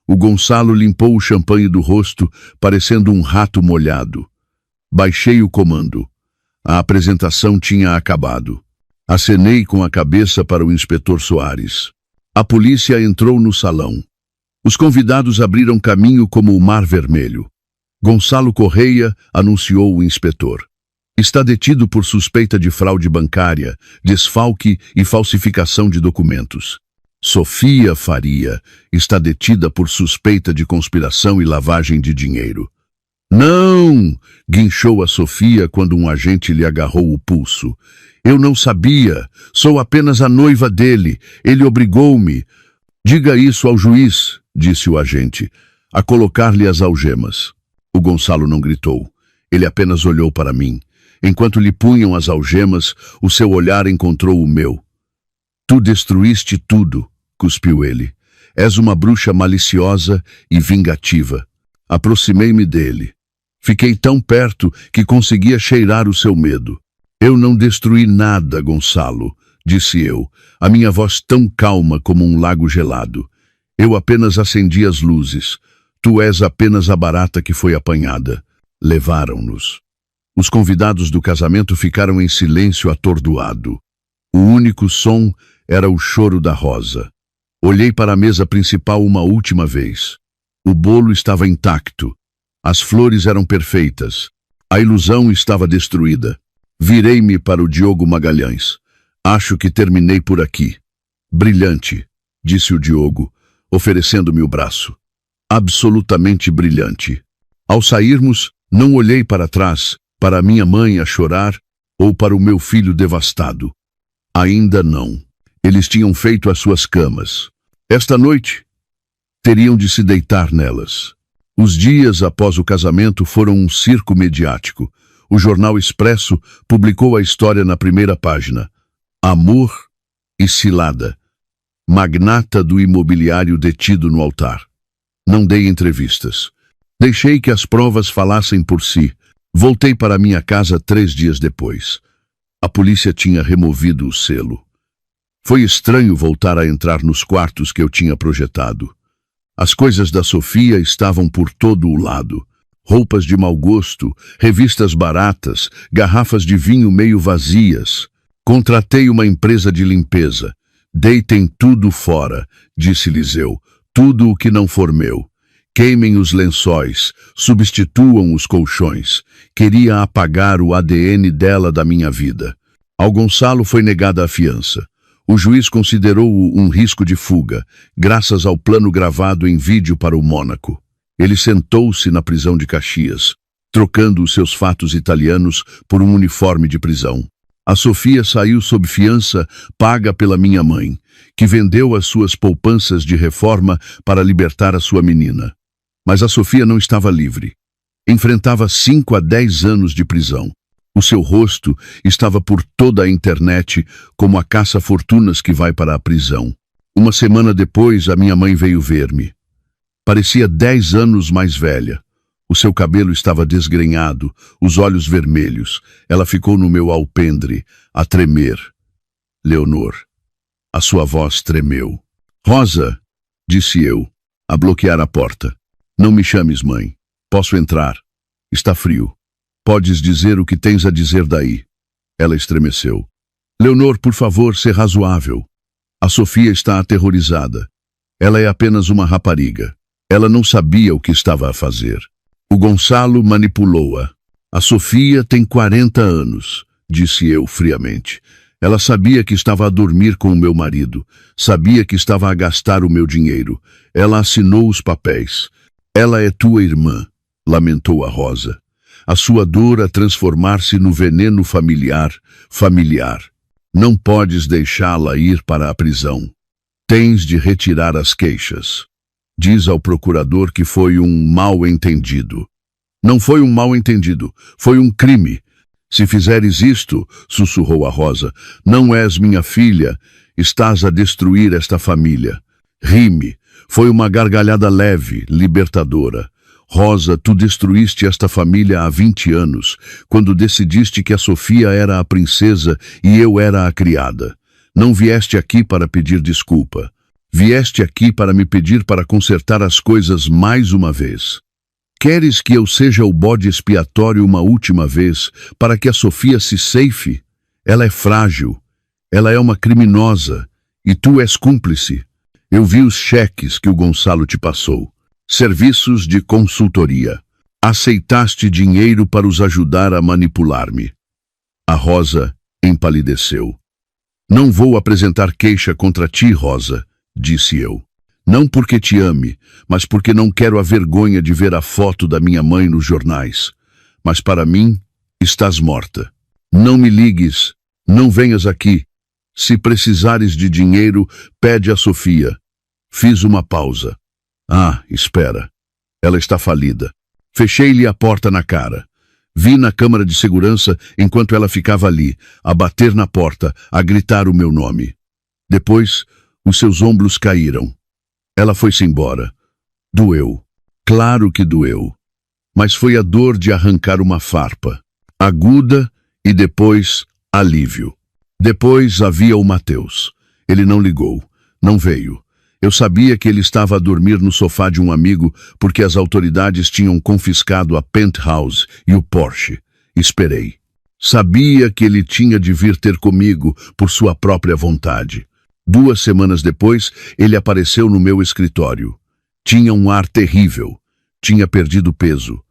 O Gonçalo limpou o champanhe do rosto, parecendo um rato molhado. Baixei o comando. A apresentação tinha acabado. Acenei com a cabeça para o inspetor Soares. A polícia entrou no salão. Os convidados abriram caminho como o Mar Vermelho. Gonçalo Correia anunciou o inspetor. Está detido por suspeita de fraude bancária, desfalque e falsificação de documentos. Sofia Faria está detida por suspeita de conspiração e lavagem de dinheiro. Não! Guinchou a Sofia quando um agente lhe agarrou o pulso. Eu não sabia. Sou apenas a noiva dele. Ele obrigou-me. Diga isso ao juiz, disse o agente, a colocar-lhe as algemas. O Gonçalo não gritou. Ele apenas olhou para mim. Enquanto lhe punham as algemas, o seu olhar encontrou o meu. Tu destruíste tudo, cuspiu ele. És uma bruxa maliciosa e vingativa. Aproximei-me dele. Fiquei tão perto que conseguia cheirar o seu medo. Eu não destruí nada, Gonçalo, disse eu, a minha voz tão calma como um lago gelado. Eu apenas acendi as luzes. Tu és apenas a barata que foi apanhada. Levaram-nos. Os convidados do casamento ficaram em silêncio atordoado. O único som era o choro da Rosa. Olhei para a mesa principal uma última vez. O bolo estava intacto. As flores eram perfeitas. A ilusão estava destruída. Virei-me para o Diogo Magalhães. Acho que terminei por aqui. Brilhante, disse o Diogo, oferecendo-me o braço. Absolutamente brilhante. Ao sairmos, não olhei para trás, para minha mãe a chorar ou para o meu filho devastado. Ainda não. Eles tinham feito as suas camas. Esta noite, teriam de se deitar nelas. Os dias após o casamento foram um circo mediático. O jornal Expresso publicou a história na primeira página. Amor e cilada. Magnata do imobiliário detido no altar. Não dei entrevistas. Deixei que as provas falassem por si. Voltei para minha casa 3 dias depois. A polícia tinha removido o selo. Foi estranho voltar a entrar nos quartos que eu tinha projetado. As coisas da Sofia estavam por todo o lado. Roupas de mau gosto, revistas baratas, garrafas de vinho meio vazias. Contratei uma empresa de limpeza. Deitem tudo fora, disse Liseu, tudo o que não for meu. Queimem os lençóis, substituam os colchões. Queria apagar o ADN dela da minha vida. Ao Gonçalo foi negada a fiança. O juiz considerou-o um risco de fuga, graças ao plano gravado em vídeo para o Mônaco. Ele sentou-se na prisão de Caxias, trocando os seus fatos italianos por um uniforme de prisão. A Sofia saiu sob fiança paga pela minha mãe, que vendeu as suas poupanças de reforma para libertar a sua menina. Mas a Sofia não estava livre. Enfrentava 5 a 10 anos de prisão. O seu rosto estava por toda a internet como a caça-fortunas que vai para a prisão. Uma semana depois, a minha mãe veio ver-me. Parecia 10 anos mais velha. O seu cabelo estava desgrenhado, os olhos vermelhos. Ela ficou no meu alpendre, a tremer. Leonor. A sua voz tremeu. Rosa, disse eu, a bloquear a porta. Não me chames, mãe. Posso entrar. Está frio. Podes dizer o que tens a dizer daí. Ela estremeceu. Leonor, por favor, ser razoável. A Sofia está aterrorizada. Ela é apenas uma rapariga. Ela não sabia o que estava a fazer. O Gonçalo manipulou-a. A Sofia tem 40 anos, disse eu friamente. Ela sabia que estava a dormir com o meu marido. Sabia que estava a gastar o meu dinheiro. Ela assinou os papéis. Ela é tua irmã, lamentou a Rosa. A sua dor a transformar-se no veneno familiar. Não podes deixá-la ir para a prisão. Tens de retirar as queixas. Diz ao procurador que foi um mal-entendido. Não foi um mal-entendido, foi um crime. Se fizeres isto, sussurrou a Rosa, não és minha filha, estás a destruir esta família. Rime, foi uma gargalhada leve, libertadora. Rosa, tu destruíste esta família há 20 anos, quando decidiste que a Sofia era a princesa e eu era a criada. Não vieste aqui para pedir desculpa. Vieste aqui para me pedir para consertar as coisas mais uma vez. Queres que eu seja o bode expiatório uma última vez, para que a Sofia se ceife? Ela é frágil. Ela é uma criminosa. E tu és cúmplice. Eu vi os cheques que o Gonçalo te passou. Serviços de consultoria. Aceitaste dinheiro para os ajudar a manipular-me. A Rosa empalideceu. Não vou apresentar queixa contra ti, Rosa, disse eu. Não porque te ame, mas porque não quero a vergonha de ver a foto da minha mãe nos jornais. Mas para mim, estás morta. Não me ligues, não venhas aqui. Se precisares de dinheiro, pede a Sofia. Fiz uma pausa. Ah, espera. Ela está falida. Fechei-lhe a porta na cara. Vi na câmara de segurança enquanto ela ficava ali, a bater na porta, a gritar o meu nome. Depois, os seus ombros caíram. Ela foi-se embora. Doeu. Claro que doeu. mas foi a dor de arrancar uma farpa. Aguda e depois alívio. Depois havia o Mateus. Ele não ligou, não veio. Eu sabia que ele estava a dormir no sofá de um amigo porque as autoridades tinham confiscado a penthouse e o Porsche. Esperei. Sabia que ele tinha de vir ter comigo por sua própria vontade. 2 semanas depois, ele apareceu no meu escritório. Tinha um ar terrível. Tinha perdido peso.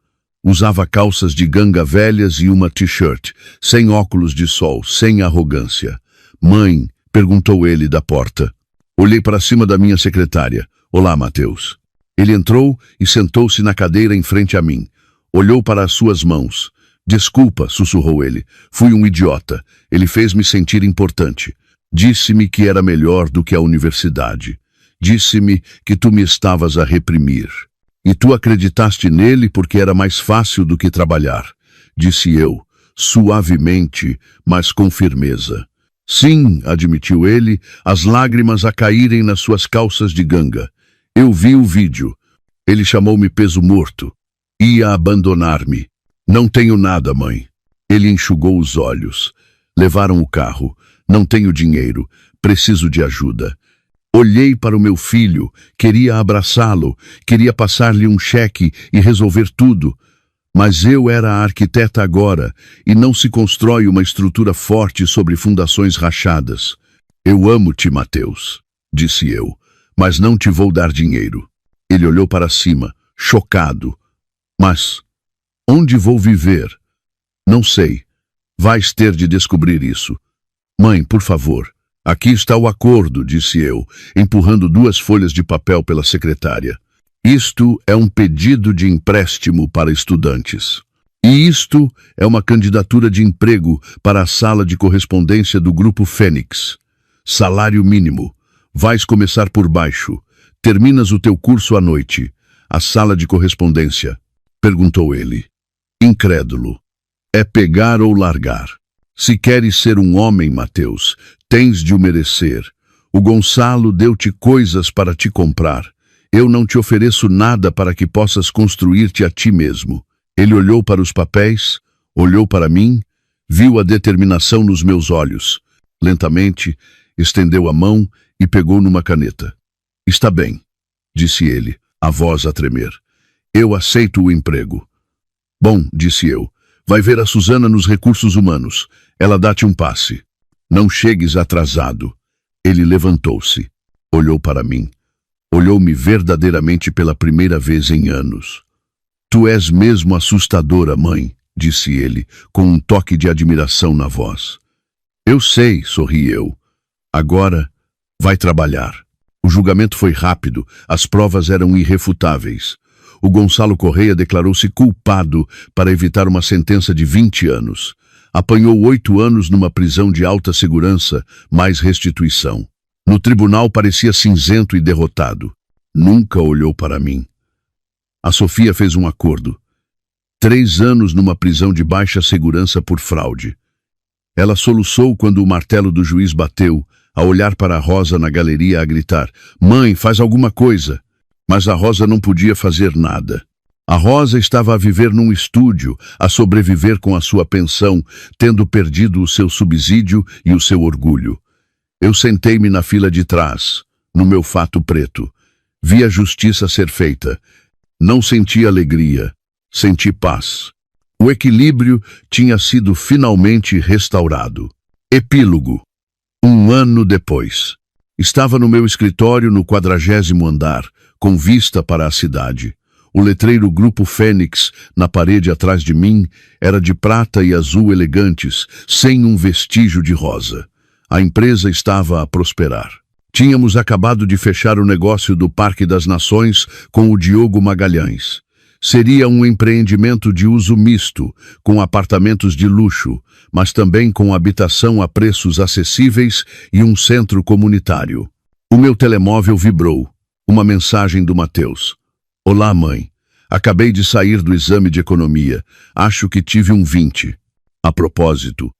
Usava calças de ganga velhas e uma t-shirt, sem óculos de sol, sem arrogância. Mãe, perguntou ele da porta. Olhei para cima da minha secretária. Olá, Mateus. Ele entrou e sentou-se na cadeira em frente a mim. Olhou para as suas mãos. Desculpa, sussurrou ele. Fui um idiota. Ele fez-me sentir importante. Disse-me que era melhor do que a universidade. Disse-me que tu me estavas a reprimir. E tu acreditaste nele porque era mais fácil do que trabalhar. Disse eu, suavemente, mas com firmeza. Sim, admitiu ele, as lágrimas a caírem nas suas calças de ganga. Eu vi o vídeo. Ele chamou-me peso morto. Ia abandonar-me. Não tenho nada, mãe. Ele enxugou os olhos. Levaram o carro. Não tenho dinheiro. Preciso de ajuda. Olhei para o meu filho. Queria abraçá-lo. Queria passar-lhe um cheque e resolver tudo. Mas eu era a arquiteta agora, e não se constrói uma estrutura forte sobre fundações rachadas. Eu amo-te, Mateus, disse eu, mas não te vou dar dinheiro. Ele olhou para cima, chocado. Mas onde vou viver? Não sei. Vais ter de descobrir isso. Mãe, por favor. Aqui está o acordo, disse eu, empurrando 2 folhas de papel pela secretária. Isto é um pedido de empréstimo para estudantes. E isto é uma candidatura de emprego para a sala de correspondência do Grupo Fênix. Salário mínimo. Vais começar por baixo. Terminas o teu curso à noite. A sala de correspondência, perguntou ele. Incrédulo. É pegar ou largar. Se queres ser um homem, Mateus, tens de o merecer. O Gonçalo deu-te coisas para te comprar. Eu não te ofereço nada para que possas construir-te a ti mesmo. Ele olhou para os papéis, olhou para mim, viu a determinação nos meus olhos. Lentamente, estendeu a mão e pegou numa caneta. Está bem, disse ele, a voz a tremer. Eu aceito o emprego. Bom, disse eu, vai ver a Susana nos recursos humanos. Ela dá-te um passe. Não chegues atrasado. Ele levantou-se, olhou para mim. Olhou-me verdadeiramente pela primeira vez em anos. Tu és mesmo assustadora, mãe, disse ele, com um toque de admiração na voz. Eu sei, sorri eu. Agora, vai trabalhar. O julgamento foi rápido, as provas eram irrefutáveis. O Gonçalo Correia declarou-se culpado para evitar uma sentença de 20 anos. Apanhou 8 anos numa prisão de alta segurança, mais restituição. No tribunal parecia cinzento e derrotado. Nunca olhou para mim. A Sofia fez um acordo. 3 anos numa prisão de baixa segurança por fraude. Ela soluçou quando o martelo do juiz bateu, a olhar para a Rosa na galeria a gritar, «Mãe, faz alguma coisa!» Mas a Rosa não podia fazer nada. A Rosa estava a viver num estúdio, a sobreviver com a sua pensão, tendo perdido o seu subsídio e o seu orgulho. Eu sentei-me na fila de trás, no meu fato preto. Vi a justiça ser feita. Não senti alegria, senti paz. O equilíbrio tinha sido finalmente restaurado. Epílogo. 1 ano depois. Estava no meu escritório no 40º andar, com vista para a cidade. O letreiro Grupo Fênix, na parede atrás de mim, era de prata e azul elegantes, sem um vestígio de rosa. A empresa estava a prosperar. Tínhamos acabado de fechar o negócio do Parque das Nações com o Diogo Magalhães. Seria um empreendimento de uso misto, com apartamentos de luxo, mas também com habitação a preços acessíveis e um centro comunitário. O meu telemóvel vibrou. Uma mensagem do Mateus. Olá, mãe. Acabei de sair do exame de economia. Acho que tive um 20. A propósito,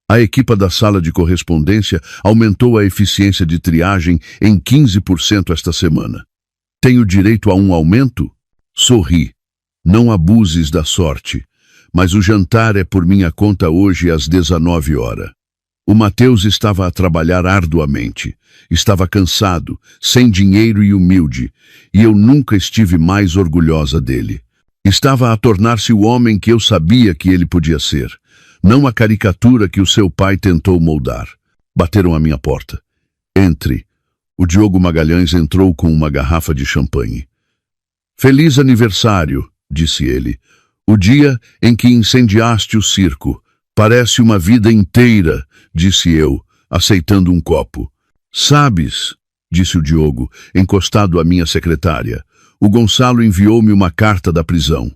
a equipa da sala de correspondência aumentou a eficiência de triagem em 15% esta semana. Tenho direito a um aumento? Sorri. Não abuses da sorte, mas o jantar é por minha conta hoje às 19 horas. O Mateus estava a trabalhar arduamente. Estava cansado, sem dinheiro e humilde, e eu nunca estive mais orgulhosa dele. Estava a tornar-se o homem que eu sabia que ele podia ser, não a caricatura que o seu pai tentou moldar. Bateram à minha porta. Entre. O Diogo Magalhães entrou com uma garrafa de champanhe. Feliz aniversário, disse ele. O dia em que incendiaste o circo. Parece uma vida inteira, disse eu, aceitando um copo. Sabes, disse o Diogo, encostado à minha secretária, o Gonçalo enviou-me uma carta da prisão.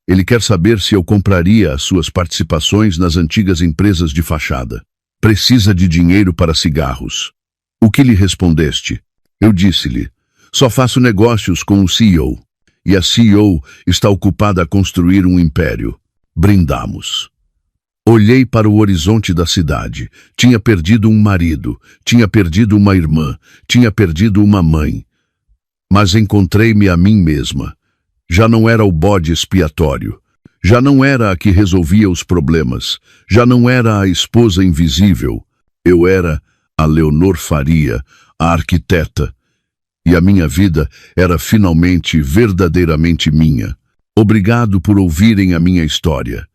Ele quer saber se eu compraria as suas participações nas antigas empresas de fachada. Precisa de dinheiro para cigarros. O que lhe respondeste? Eu disse-lhe, só faço negócios com o CEO. E a CEO está ocupada a construir um império. Brindamos. Olhei para o horizonte da cidade. Tinha perdido um marido, tinha perdido uma irmã, tinha perdido uma mãe. Mas encontrei-me a mim mesma. Já não era o bode expiatório. Já não era a que resolvia os problemas. Já não era a esposa invisível. Eu era a Leonor Faria, a arquiteta. E a minha vida era finalmente, verdadeiramente minha. Obrigado por ouvirem a minha história.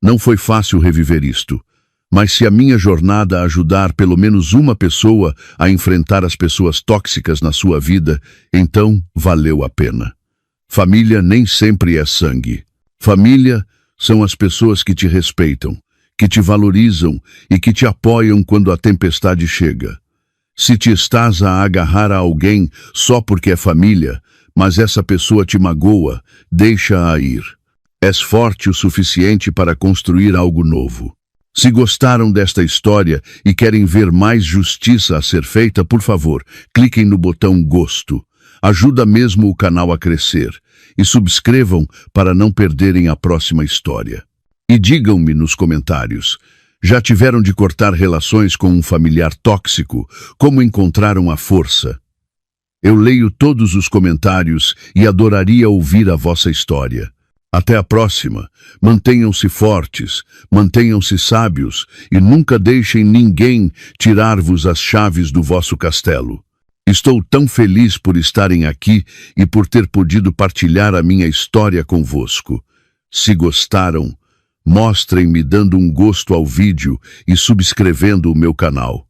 Não foi fácil reviver isto, mas se a minha jornada ajudar pelo menos uma pessoa a enfrentar as pessoas tóxicas na sua vida, então valeu a pena. Família nem sempre é sangue. Família são as pessoas que te respeitam, que te valorizam e que te apoiam quando a tempestade chega. Se te estás a agarrar a alguém só porque é família, mas essa pessoa te magoa, deixa-a ir. És forte o suficiente para construir algo novo. Se gostaram desta história e querem ver mais justiça a ser feita, por favor, cliquem no botão Gosto. Ajuda mesmo o canal a crescer. E subscrevam para não perderem a próxima história. E digam-me nos comentários, já tiveram de cortar relações com um familiar tóxico? Como encontraram a força? Eu leio todos os comentários e adoraria ouvir a vossa história. Até a próxima. Mantenham-se fortes, mantenham-se sábios e nunca deixem ninguém tirar-vos as chaves do vosso castelo. Estou tão feliz por estarem aqui e por ter podido partilhar a minha história convosco. Se gostaram, mostrem-me dando um gosto ao vídeo e subscrevendo o meu canal.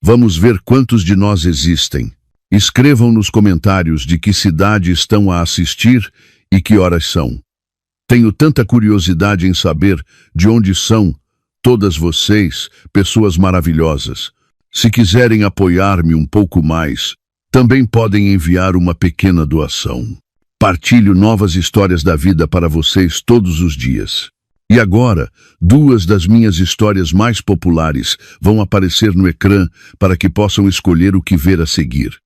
Vamos ver quantos de nós existem. Escrevam nos comentários de que cidade estão a assistir e que horas são. Tenho tanta curiosidade em saber de onde são todas vocês, pessoas maravilhosas. Se quiserem apoiar-me um pouco mais, também podem enviar uma pequena doação. Partilho novas histórias da vida para vocês todos os dias. E agora, 2 das minhas histórias mais populares vão aparecer no ecrã para que possam escolher o que ver a seguir.